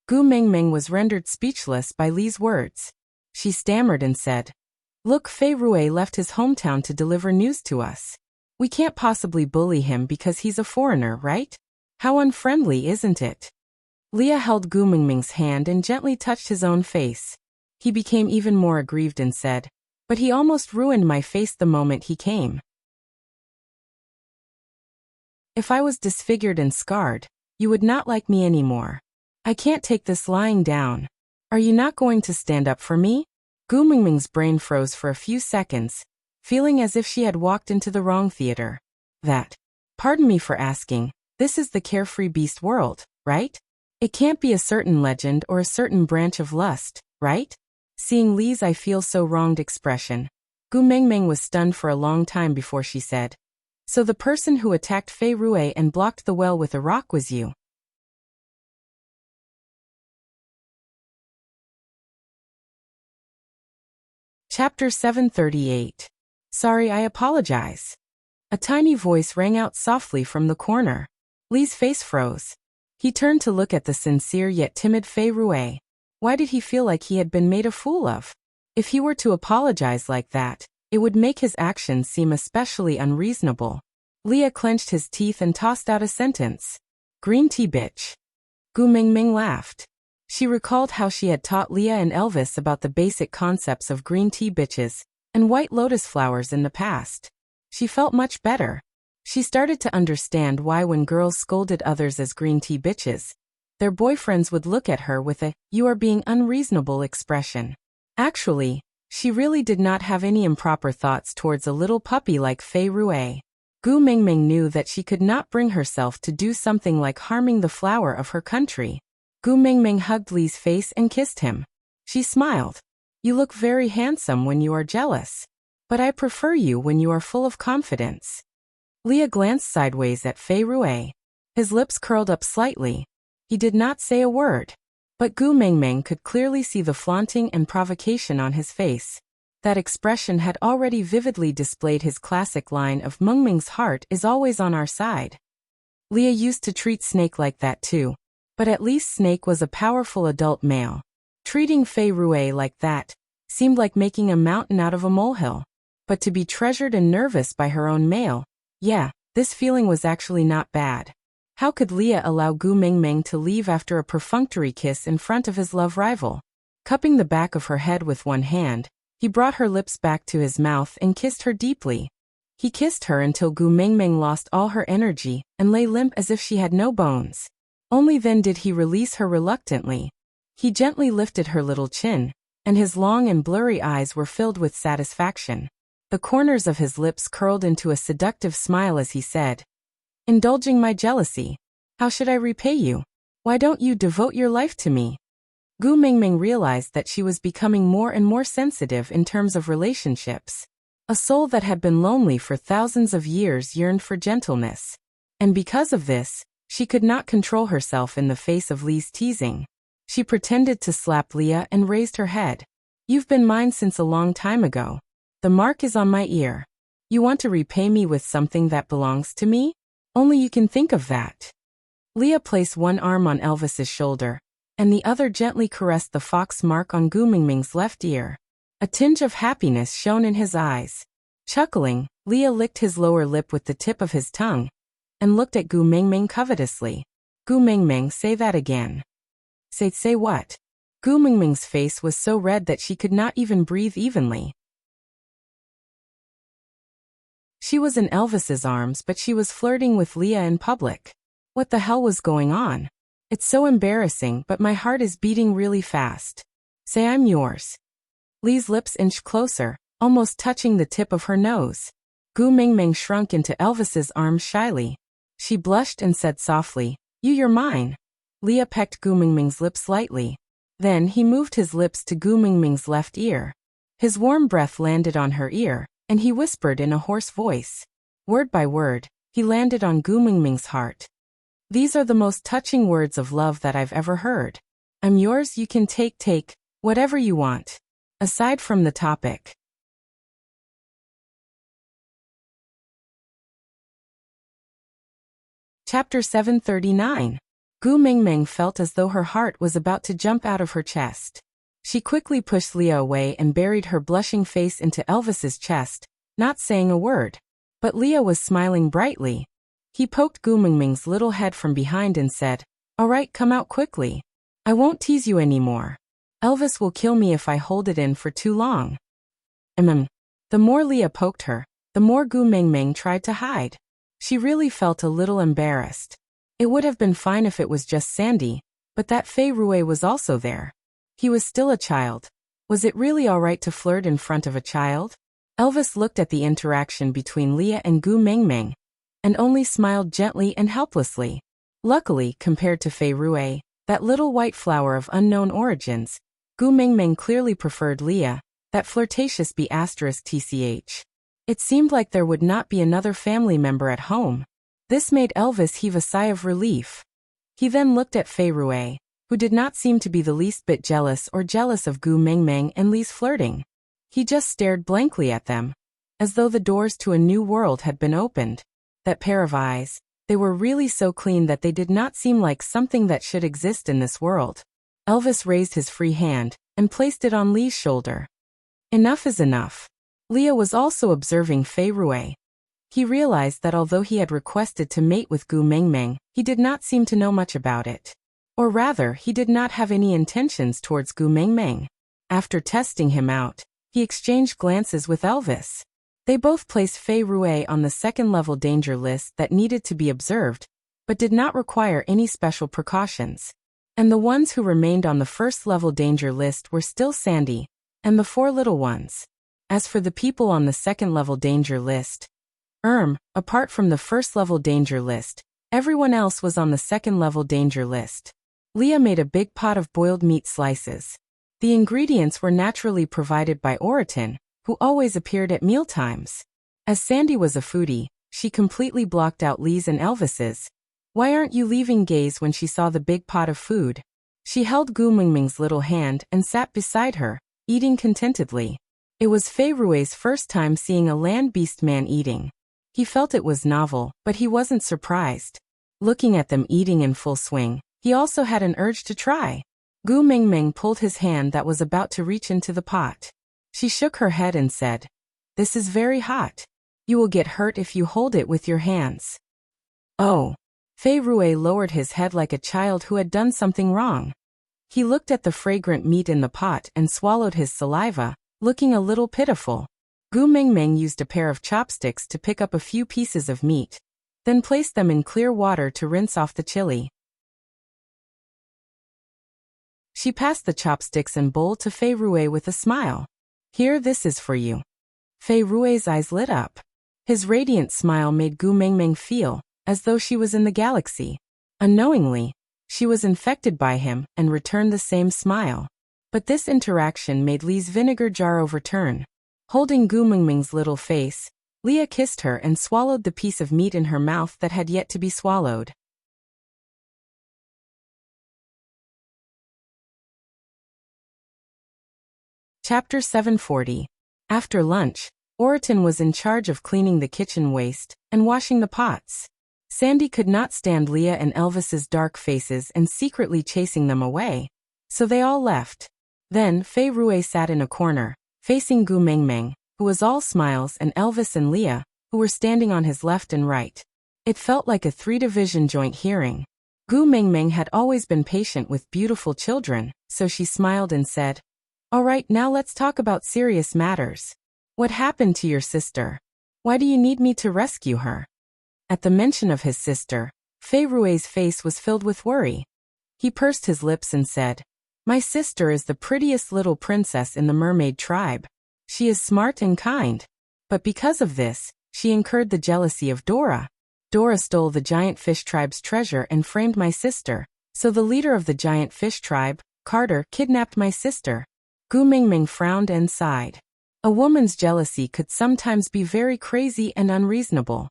Gu Mingming was rendered speechless by Li's words. She stammered and said, Look, Fei Rui left his hometown to deliver news to us. We can't possibly bully him because he's a foreigner, right? How unfriendly, isn't it? Leah held Gu Mingming's hand and gently touched his own face. He became even more aggrieved and said, "But he almost ruined my face the moment he came. If I was disfigured and scarred, you would not like me anymore. I can't take this lying down. Are you not going to stand up for me?" Gu Mingming's brain froze for a few seconds, feeling as if she had walked into the wrong theater. Pardon me for asking, this is the carefree beast world, right? It can't be a certain legend or a certain branch of lust, right? Seeing Li's "I feel so wronged" expression, Gu Mingming was stunned for a long time before she said, "So the person who attacked Fei Rui and blocked the well with a rock was you?" Chapter 738. Sorry, I apologize. A tiny voice rang out softly from the corner. Li's face froze. He turned to look at the sincere yet timid Fei Rui. Why did he feel like he had been made a fool of? If he were to apologize like that, it would make his actions seem especially unreasonable. Leah clenched his teeth and tossed out a sentence. "Green tea bitch." Gu Mingming laughed. She recalled how she had taught Leah and Elvis about the basic concepts of green tea bitches and white lotus flowers in the past. She felt much better. She started to understand why when girls scolded others as green tea bitches, their boyfriends would look at her with a "you are being unreasonable" expression. Actually, she really did not have any improper thoughts towards a little puppy like Fei Rui. Gu Mingming knew that she could not bring herself to do something like harming the flower of her country. Gu Mingming hugged Li's face and kissed him. She smiled. "You look very handsome when you are jealous. But I prefer you when you are full of confidence." Leah glanced sideways at Fei Rui. His lips curled up slightly. He did not say a word. But Gu Mingming could clearly see the flaunting and provocation on his face. That expression had already vividly displayed his classic line of "Mengming's heart is always on our side." Leah used to treat Snake like that too. But at least Snake was a powerful adult male. Treating Fei Rui like that seemed like making a mountain out of a molehill. But to be treasured and nervous by her own male, yeah, this feeling was actually not bad. How could Leah allow Gu Mingming to leave after a perfunctory kiss in front of his love rival? Cupping the back of her head with one hand, he brought her lips back to his mouth and kissed her deeply. He kissed her until Gu Mingming lost all her energy and lay limp as if she had no bones. Only then did he release her reluctantly. He gently lifted her little chin, and his long and blurry eyes were filled with satisfaction. The corners of his lips curled into a seductive smile as he said, "Indulging my jealousy. How should I repay you? Why don't you devote your life to me?" Gu Mingming realized that she was becoming more and more sensitive in terms of relationships. A soul that had been lonely for thousands of years yearned for gentleness. And because of this, she could not control herself in the face of Li's teasing. She pretended to slap Leah and raised her head. "You've been mine since a long time ago. The mark is on my ear. You want to repay me with something that belongs to me? Only you can think of that." Leah placed one arm on Elvis's shoulder, and the other gently caressed the fox mark on Gu Mingming's left ear. A tinge of happiness shone in his eyes. Chuckling, Leah licked his lower lip with the tip of his tongue, and looked at Gu Mingming covetously. "Gu Mingming, say that again." Say what?" Gu Mingming's face was so red that she could not even breathe evenly. She was in Elvis's arms, but she was flirting with Leah in public. What the hell was going on? "It's so embarrassing, but my heart is beating really fast. Say I'm yours." Li's lips inched closer, almost touching the tip of her nose. Gu Mingming shrunk into Elvis's arms shyly. She blushed and said softly, You're mine." Leah pecked Gu Mingming's lips lightly. Then he moved his lips to Gu Mingming's left ear. His warm breath landed on her ear, and he whispered in a hoarse voice. Word by word, he landed on Gu Mingming's heart. "These are the most touching words of love that I've ever heard. I'm yours, you can take, whatever you want. Aside from the topic." Chapter 739. Gu Mingming felt as though her heart was about to jump out of her chest. She quickly pushed Leah away and buried her blushing face into Elvis's chest, not saying a word. But Leah was smiling brightly. He poked Gu Mingming's little head from behind and said, "All right, come out quickly. I won't tease you anymore." Elvis will kill me if I hold it in for too long. The more Leah poked her, the more Gu Mingming tried to hide. She really felt a little embarrassed. It would have been fine if it was just Sandy, but that Fei Rui was also there. He was still a child. Was it really all right to flirt in front of a child? Elvis looked at the interaction between Leah and Gu Mingming, and only smiled gently and helplessly. Luckily, compared to Fei Rui, that little white flower of unknown origins, Gu Mingming clearly preferred Leah, that flirtatious B***tch. It seemed like there would not be another family member at home. This made Elvis heave a sigh of relief. He then looked at Fei Rui, who did not seem to be the least bit jealous of Gu Mingming and Lee's flirting. He just stared blankly at them, as though the doors to a new world had been opened. That pair of eyes, they were really so clean that they did not seem like something that should exist in this world. Elvis raised his free hand and placed it on Lee's shoulder. Enough is enough. Leah was also observing Fei Rui. He realized that although he had requested to mate with Gu Mingming, he did not seem to know much about it. Or rather, he did not have any intentions towards Gu Mingming. After testing him out, he exchanged glances with Elvis. They both placed Fei Rui on the second-level danger list that needed to be observed, but did not require any special precautions. And the ones who remained on the first-level danger list were still Sandy and the 4 little ones. As for the people on the second-level danger list, apart from the first-level danger list, everyone else was on the second-level danger list. Leah made a big pot of boiled meat slices. The ingredients were naturally provided by Oriton, who always appeared at mealtimes. As Sandy was a foodie, she completely blocked out Lee's and Elvis's "Why aren't you leaving?" gaze when she saw the big pot of food. She held Gu Mingming's little hand and sat beside her, eating contentedly. It was Fei Rui's first time seeing a land beast man eating. He felt it was novel, but he wasn't surprised. Looking at them eating in full swing, he also had an urge to try. Gu Mingming pulled his hand that was about to reach into the pot. She shook her head and said, "This is very hot. You will get hurt if you hold it with your hands." Oh. Fei Rui lowered his head like a child who had done something wrong. He looked at the fragrant meat in the pot and swallowed his saliva, looking a little pitiful. Gu Mingming used a pair of chopsticks to pick up a few pieces of meat, then placed them in clear water to rinse off the chili. She passed the chopsticks and bowl to Fei Rui with a smile. "Here, this is for you." Fei Rui's eyes lit up. His radiant smile made Gu Mingming feel as though she was in the galaxy. Unknowingly, she was infected by him and returned the same smile. But this interaction made Lee's vinegar jar overturn. Holding Gu Mingming's little face, Leah kissed her and swallowed the piece of meat in her mouth that had yet to be swallowed. Chapter 740. After lunch, Oriton was in charge of cleaning the kitchen waste and washing the pots. Sandy could not stand Leah and Elvis's dark faces and secretly chasing them away, so they all left. Then Fei Rui sat in a corner, facing Gu Mingming, who was all smiles, and Elvis and Leah, who were standing on his left and right. It felt like a 3-division joint hearing. Gu Mingming had always been patient with beautiful children, so she smiled and said, "All right, now let's talk about serious matters. What happened to your sister? Why do you need me to rescue her?" At the mention of his sister, Fei Rui's face was filled with worry. He pursed his lips and said, "My sister is the prettiest little princess in the mermaid tribe. She is smart and kind. But because of this, she incurred the jealousy of Dora. Dora stole the giant fish tribe's treasure and framed my sister, so the leader of the giant fish tribe, Carter, kidnapped my sister." Gu Mingming frowned and sighed. A woman's jealousy could sometimes be very crazy and unreasonable.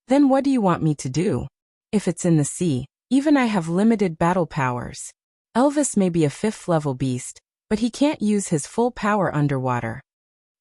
"Then what do you want me to do? If it's in the sea, even I have limited battle powers. Elvis may be a 5th-level beast, but he can't use his full power underwater."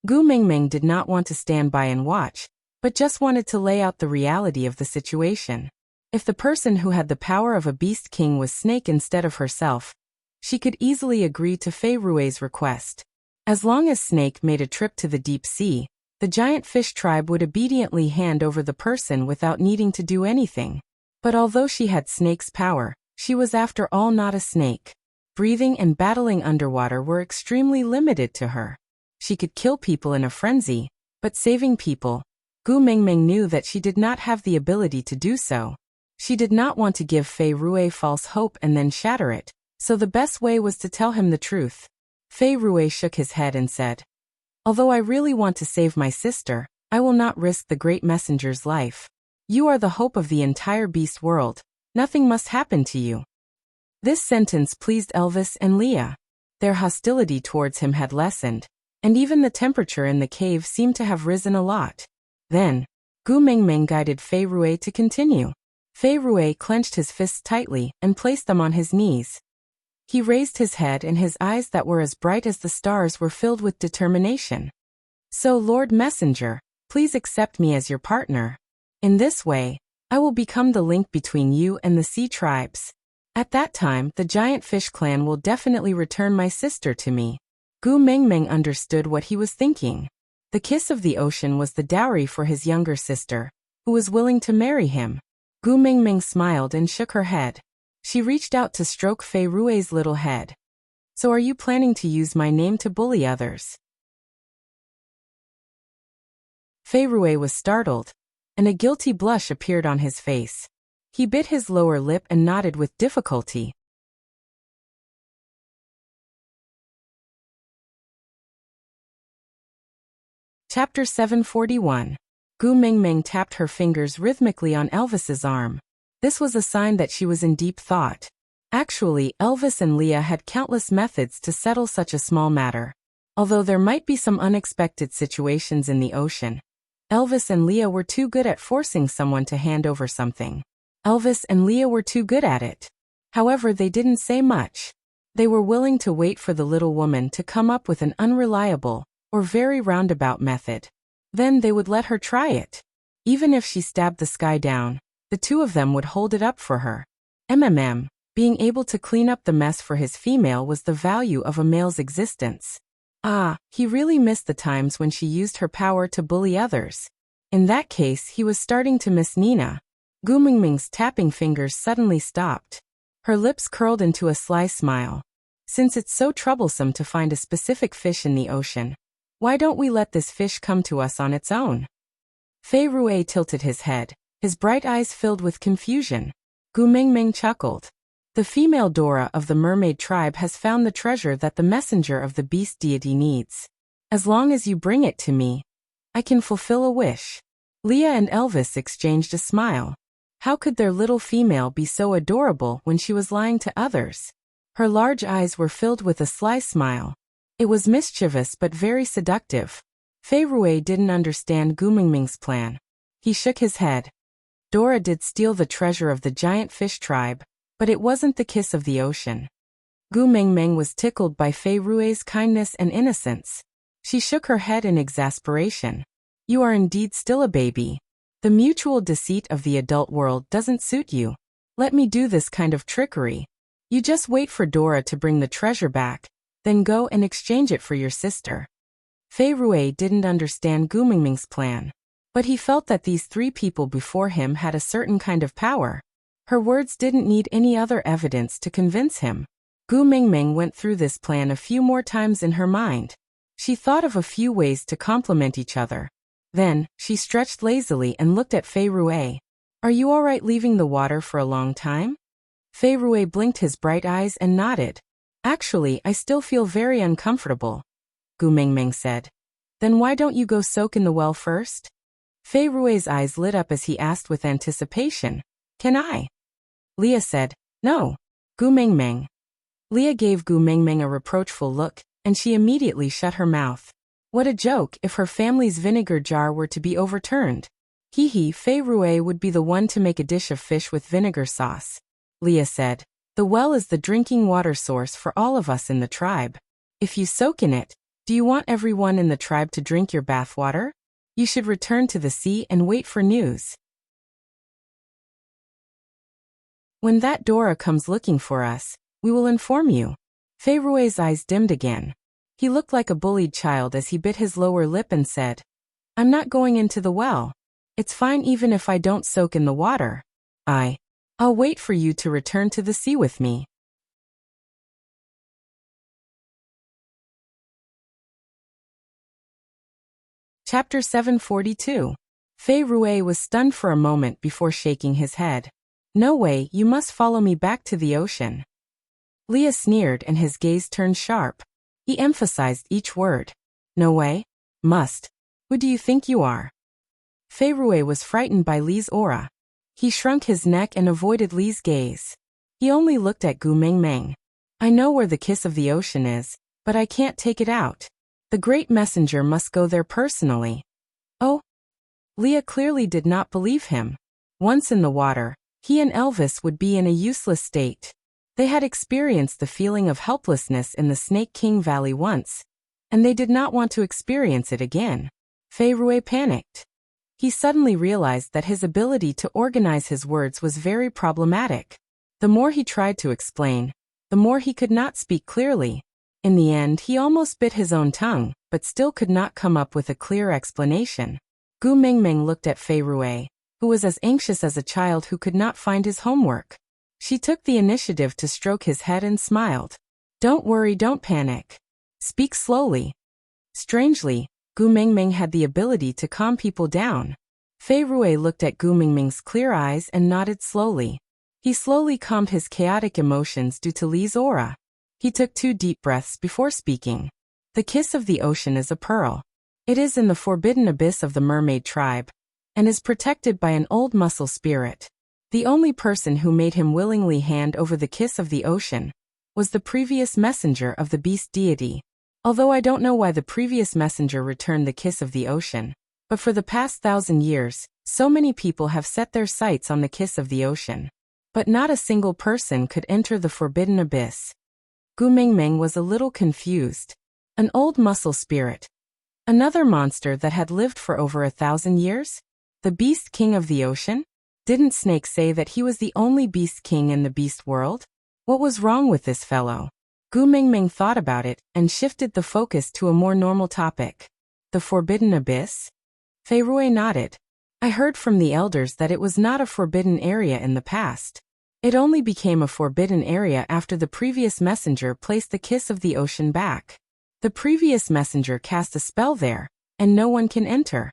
Gu Mingming did not want to stand by and watch, but just wanted to lay out the reality of the situation. If the person who had the power of a beast king was Snake instead of herself, she could easily agree to Fei Rui's request. As long as Snake made a trip to the deep sea, the giant fish tribe would obediently hand over the person without needing to do anything. But although she had Snake's power, she was after all not a snake. Breathing and battling underwater were extremely limited to her. She could kill people in a frenzy, but saving people, Gu Mingming knew that she did not have the ability to do so. She did not want to give Fei Rui false hope and then shatter it, so the best way was to tell him the truth. Fei Rui shook his head and said, "Although I really want to save my sister, I will not risk the great messenger's life. You are the hope of the entire beast world. Nothing must happen to you." This sentence pleased Elvis and Leah. Their hostility towards him had lessened, and even the temperature in the cave seemed to have risen a lot. Then, Gu Mingming guided Fei Rui to continue. Fei Rui clenched his fists tightly and placed them on his knees. He raised his head and his eyes that were as bright as the stars were filled with determination. "So, Lord Messenger, please accept me as your partner. In this way, I will become the link between you and the sea tribes. At that time, the giant fish clan will definitely return my sister to me." Gu Mingming understood what he was thinking. The kiss of the ocean was the dowry for his younger sister, who was willing to marry him. Gu Mingming smiled and shook her head. She reached out to stroke Fei Rui's little head. "So are you planning to use my name to bully others?" Fei Rui was startled, and a guilty blush appeared on his face. He bit his lower lip and nodded with difficulty. Chapter 741. Gu Mingming tapped her fingers rhythmically on Elvis's arm. This was a sign that she was in deep thought. Actually, Elvis and Leah had countless methods to settle such a small matter. Although there might be some unexpected situations in the ocean, Elvis and Leah were too good at forcing someone to hand over something. Elvis and Leah were too good at it. However, they didn't say much. They were willing to wait for the little woman to come up with an unreliable, or very roundabout method. Then they would let her try it. Even if she stabbed the sky down, the two of them would hold it up for her. Being able to clean up the mess for his female was the value of a male's existence. He really missed the times when she used her power to bully others. In that case, he was starting to miss Nina. Gu Mingming's tapping fingers suddenly stopped. Her lips curled into a sly smile. "Since it's so troublesome to find a specific fish in the ocean, why don't we let this fish come to us on its own?" Fei Rui tilted his head, his bright eyes filled with confusion. Gu Mingming chuckled. "The female Dora of the mermaid tribe has found the treasure that the messenger of the beast deity needs. As long as you bring it to me, I can fulfill a wish." Leah and Elvis exchanged a smile. How could their little female be so adorable when she was lying to others? Her large eyes were filled with a sly smile. It was mischievous but very seductive. Fei Rui didn't understand Gu Mingming's plan. He shook his head. Dora did steal the treasure of the giant fish tribe, but it wasn't the kiss of the ocean. Gu Mingming was tickled by Fei Rui's kindness and innocence. She shook her head in exasperation. "You are indeed still a baby. The mutual deceit of the adult world doesn't suit you. Let me do this kind of trickery. You just wait for Dora to bring the treasure back, then go and exchange it for your sister." Fei Rui didn't understand Gu Mingming's plan, but he felt that these three people before him had a certain kind of power. Her words didn't need any other evidence to convince him. Gu Mingming went through this plan a few more times in her mind. She thought of a few ways to complement each other. Then, she stretched lazily and looked at Fei Rui. "Are you all right leaving the water for a long time?" Fei Rui blinked his bright eyes and nodded. "Actually, I still feel very uncomfortable," Gu Mingming said. "Then why don't you go soak in the well first?" Fei Rui's eyes lit up as he asked with anticipation. "Can I?" Leah said, "No, Gu Mingming." Leah gave Gu Mingming a reproachful look, and she immediately shut her mouth. What a joke if her family's vinegar jar were to be overturned. Fei Rui would be the one to make a dish of fish with vinegar sauce. Leah said, "The well is the drinking water source for all of us in the tribe. If you soak in it, do you want everyone in the tribe to drink your bathwater? You should return to the sea and wait for news. When that Dora comes looking for us, we will inform you." Fei Rui's eyes dimmed again. He looked like a bullied child as he bit his lower lip and said, "I'm not going into the well. It's fine even if I don't soak in the water. I'll wait for you to return to the sea with me." Chapter 742. Fei Rui was stunned for a moment before shaking his head. No way, you must follow me back to the ocean. Leah sneered and his gaze turned sharp. He emphasized each word. No way? Must. Who do you think you are? Fei Rui was frightened by Li's aura. He shrunk his neck and avoided Li's gaze. He only looked at Gu Mengmeng. I know where the kiss of the ocean is, but I can't take it out. The great messenger must go there personally. Oh? Leah clearly did not believe him. Once in the water, he and Elvis would be in a useless state. They had experienced the feeling of helplessness in the Snake King Valley once, and they did not want to experience it again. Fei Rui panicked. He suddenly realized that his ability to organize his words was very problematic. The more he tried to explain, the more he could not speak clearly. In the end, he almost bit his own tongue, but still could not come up with a clear explanation. Gu Mengmeng looked at Fei Rui, who was as anxious as a child who could not find his homework. She took the initiative to stroke his head and smiled. Don't worry, don't panic. Speak slowly. Strangely, Gu Mengmeng had the ability to calm people down. Fei Rui looked at Gu Mengmeng's clear eyes and nodded slowly. He slowly calmed his chaotic emotions due to Li's aura. He took 2 deep breaths before speaking. The kiss of the ocean is a pearl. It is in the forbidden abyss of the mermaid tribe, and is protected by an old muscle spirit. The only person who made him willingly hand over the kiss of the ocean was the previous messenger of the beast deity. Although I don't know why the previous messenger returned the kiss of the ocean, but for the past 1,000 years, so many people have set their sights on the kiss of the ocean. But not a single person could enter the forbidden abyss. Gu Mengmeng was a little confused. An old muscle spirit. Another monster that had lived for over 1,000 years? The beast king of the ocean? Didn't Snake say that he was the only beast king in the beast world? What was wrong with this fellow? Gu Mengmeng thought about it and shifted the focus to a more normal topic. The forbidden abyss? Fei Rui nodded. I heard from the elders that it was not a forbidden area in the past. It only became a forbidden area after the previous messenger placed the kiss of the ocean back. The previous messenger cast a spell there, and no one can enter.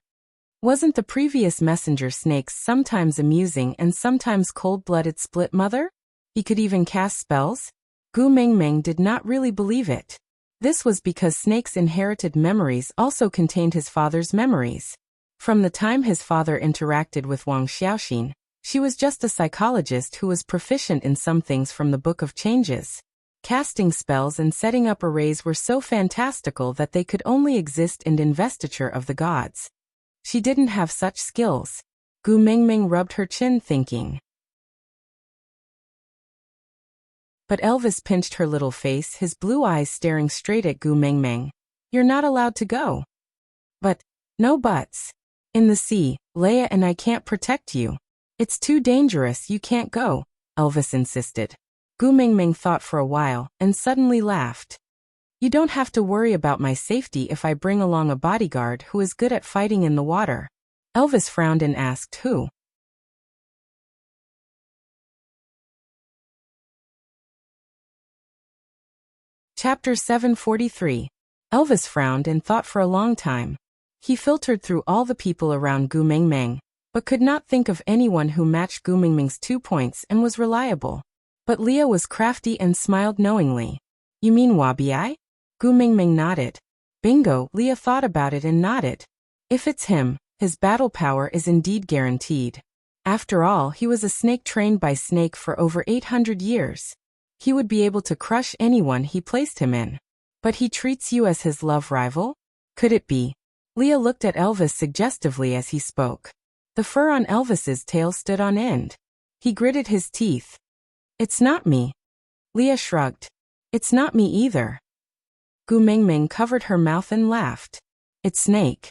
Wasn't the previous messenger Snake's sometimes amusing and sometimes cold-blooded split mother? He could even cast spells? Gu Mengmeng did not really believe it. This was because Snake's inherited memories also contained his father's memories. From the time his father interacted with Wang Xiaoxin, she was just a psychologist who was proficient in some things from the Book of Changes. Casting spells and setting up arrays were so fantastical that they could only exist in investiture of the gods. She didn't have such skills. Gu Mengmeng rubbed her chin thinking. But Elvis pinched her little face, his blue eyes staring straight at Gu Mengmeng. You're not allowed to go. But, no buts. In the sea, Leia and I can't protect you. It's too dangerous, you can't go, Elvis insisted. Gu Mengmeng thought for a while, and suddenly laughed. You don't have to worry about my safety if I bring along a bodyguard who is good at fighting in the water. Elvis frowned and asked who. Chapter 743. Elvis frowned and thought for a long time. He filtered through all the people around Gu Mengmeng, but could not think of anyone who matched Gu Mengmeng's 2 points and was reliable. But Leah was crafty and smiled knowingly. You mean Wabi? Gu Mengmeng nodded. Bingo, Leah thought about it and nodded. If it's him, his battle power is indeed guaranteed. After all, he was a snake trained by Snake for over 800 years. He would be able to crush anyone he placed him in. But he treats you as his love rival? Could it be? Leah looked at Elvis suggestively as he spoke. The fur on Elvis's tail stood on end. He gritted his teeth. It's not me. Leah shrugged. It's not me either. Gu Mengmeng covered her mouth and laughed. It's Snake.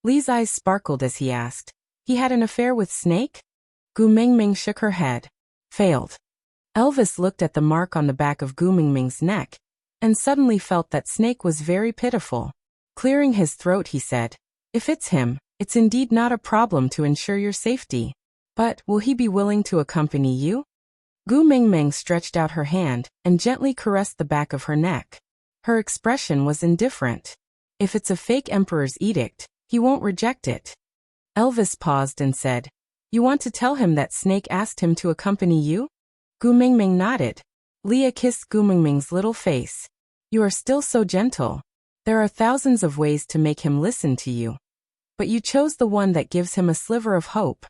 Li's eyes sparkled as he asked. He had an affair with Snake? Gu Mengmeng shook her head. Failed. Elvis looked at the mark on the back of Gu Mengmeng's neck, and suddenly felt that Snake was very pitiful. Clearing his throat, he said, If it's him, it's indeed not a problem to ensure your safety. But, will he be willing to accompany you? Gu Mengmeng stretched out her hand and gently caressed the back of her neck. Her expression was indifferent. If it's a fake emperor's edict, He won't reject it. Elvis paused and said, "You want to tell him that Snake asked him to accompany you?" Gu Mingming nodded. Leah kissed Gu Mingming's little face. "You are still so gentle. There are thousands of ways to make him listen to you. But you chose the one that gives him a sliver of hope."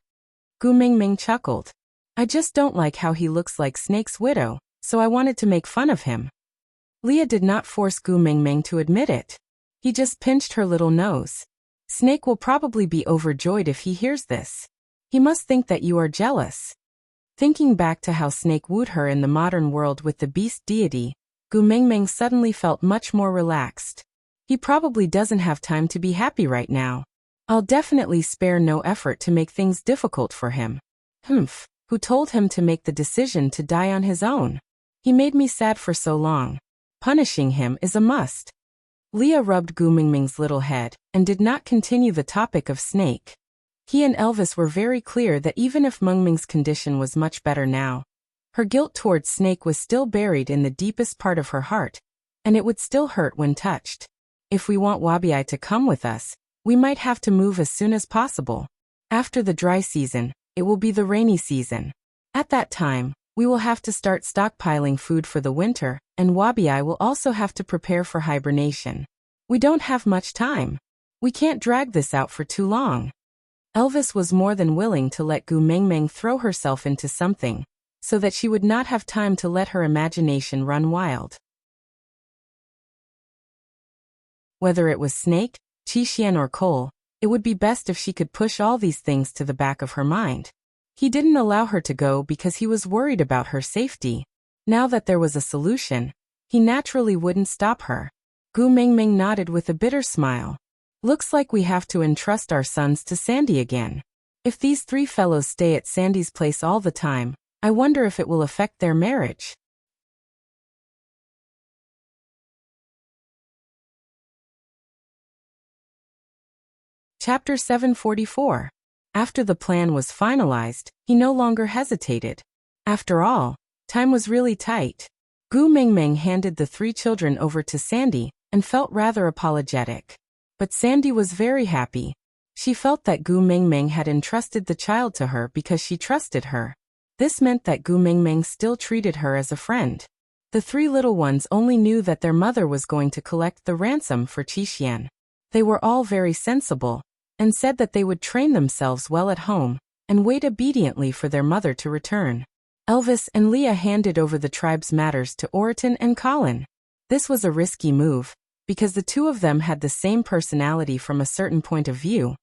Gu Mingming chuckled. "I just don't like how he looks like Snake's widow, so I wanted to make fun of him." Leah did not force Gu Mingming to admit it. He just pinched her little nose. "Snake will probably be overjoyed if he hears this. He must think that you are jealous." Thinking back to how Snake wooed her in the modern world with the beast deity, Gu Mingming suddenly felt much more relaxed. He probably doesn't have time to be happy right now. I'll definitely spare no effort to make things difficult for him. Humph, who told him to make the decision to die on his own? He made me sad for so long. Punishing him is a must. Leah rubbed Gu Mingming's little head and did not continue the topic of Snake. He and Elvis were very clear that even if Mingming's condition was much better now, her guilt towards Snake was still buried in the deepest part of her heart, and it would still hurt when touched. If we want Wabi to come with us, we might have to move as soon as possible. After the dry season, it will be the rainy season. At that time, we will have to start stockpiling food for the winter, and Wabi will also have to prepare for hibernation. We don't have much time. We can't drag this out for too long. Elvis was more than willing to let Gu Mingming throw herself into something, so that she would not have time to let her imagination run wild. Whether it was Snake, Qixuan or Cole, it would be best if she could push all these things to the back of her mind. He didn't allow her to go because he was worried about her safety. Now that there was a solution, he naturally wouldn't stop her. Gu Mingming nodded with a bitter smile. "Looks like we have to entrust our sons to Sandy again. If these three fellows stay at Sandy's place all the time, I wonder if it will affect their marriage." Chapter 744. After the plan was finalized, he no longer hesitated. After all, time was really tight. Gu Mingming handed the three children over to Sandy and felt rather apologetic. But Sandy was very happy. She felt that Gu Mingming had entrusted the child to her because she trusted her. This meant that Gu Mingming still treated her as a friend. The three little ones only knew that their mother was going to collect the ransom for Qixuan. They were all very sensible, and said that they would train themselves well at home, and wait obediently for their mother to return. Elvis and Leah handed over the tribe's matters to Oriton and Colin. This was a risky move, because the two of them had the same personality from a certain point of view,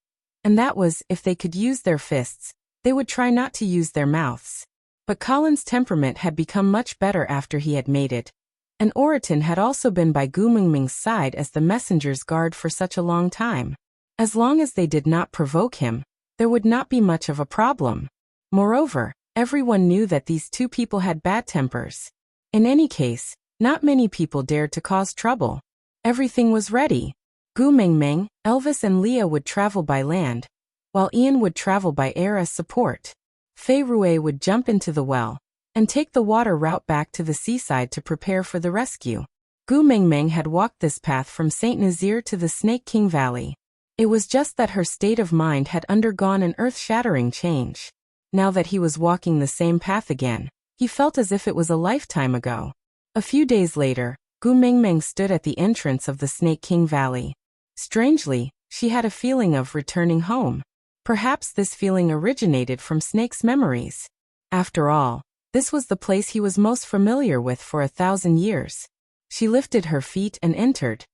and that was, if they could use their fists, they would try not to use their mouths. But Colin's temperament had become much better after he had made it, and Oriton had also been by Gu Mingming's side as the messenger's guard for such a long time. As long as they did not provoke him, there would not be much of a problem. Moreover, everyone knew that these two people had bad tempers. In any case, not many people dared to cause trouble. Everything was ready. Gu Mingming, Elvis and Leah would travel by land, while Ian would travel by air as support. Fei Rue would jump into the well and take the water route back to the seaside to prepare for the rescue. Gu Mingming had walked this path from St. Nazaire to the Snake King Valley. It was just that her state of mind had undergone an earth-shattering change. Now that he was walking the same path again, he felt as if it was a lifetime ago. A few days later, Gu Mingming stood at the entrance of the Snake King Valley. Strangely, she had a feeling of returning home. Perhaps this feeling originated from Snake's memories. After all, this was the place he was most familiar with for 1,000 years. She lifted her feet and entered.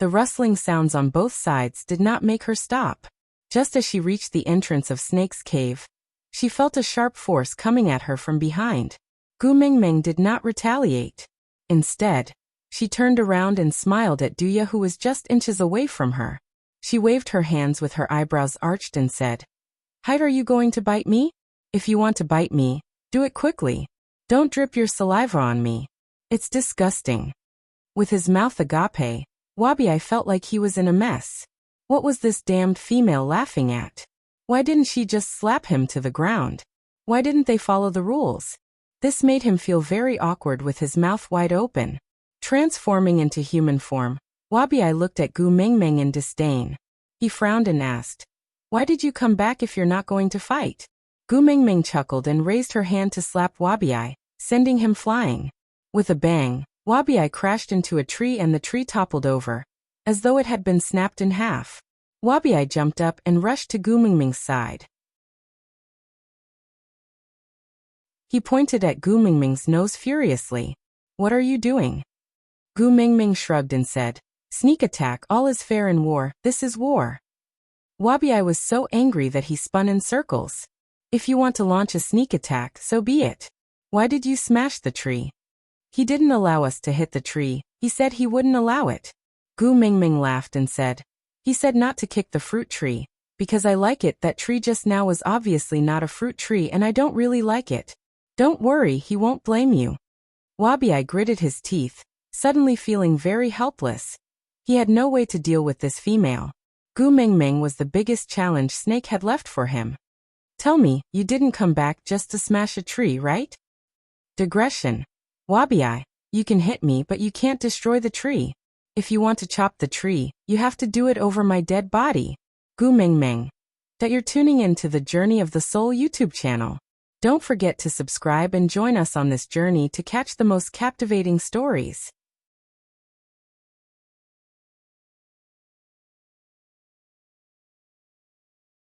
The rustling sounds on both sides did not make her stop. Just as she reached the entrance of Snake's cave, she felt a sharp force coming at her from behind. Gu Mingming did not retaliate. Instead, she turned around and smiled at Duya, who was just inches away from her. She waved her hands with her eyebrows arched and said, "Height, are you going to bite me? If you want to bite me, do it quickly. Don't drip your saliva on me. It's disgusting." With his mouth agape, Wabi felt like he was in a mess. What was this damned female laughing at? Why didn't she just slap him to the ground? Why didn't they follow the rules? This made him feel very awkward with his mouth wide open. Transforming into human form, Wabi looked at Gu Mingming in disdain. He frowned and asked, "Why did you come back if you're not going to fight?" Gu Mingming chuckled and raised her hand to slap Wabiai, sending him flying. With a bang, Wabiai crashed into a tree and the tree toppled over, as though it had been snapped in half. Wabiai jumped up and rushed to Gu Mingming's side. He pointed at Gu Mingming's nose furiously. "What are you doing?" Gu Mingming shrugged and said, "Sneak attack, all is fair in war, this is war." Wabiai was so angry that he spun in circles. "If you want to launch a sneak attack, so be it. Why did you smash the tree?" "He didn't allow us to hit the tree, he said he wouldn't allow it." Gu Mingming laughed and said, "He said not to kick the fruit tree, because I like it. That tree just now was obviously not a fruit tree and I don't really like it. Don't worry, he won't blame you." Wabiai gritted his teeth, suddenly feeling very helpless. He had no way to deal with this female. Gu Mingming was the biggest challenge Snake had left for him. "Tell me, you didn't come back just to smash a tree, right?" Digression. Wabiai, you can hit me but you can't destroy the tree. If you want to chop the tree, you have to do it over my dead body. Gu Mingming. That you're tuning in to the Journey of the Soul YouTube channel. Don't forget to subscribe and join us on this journey to catch the most captivating stories.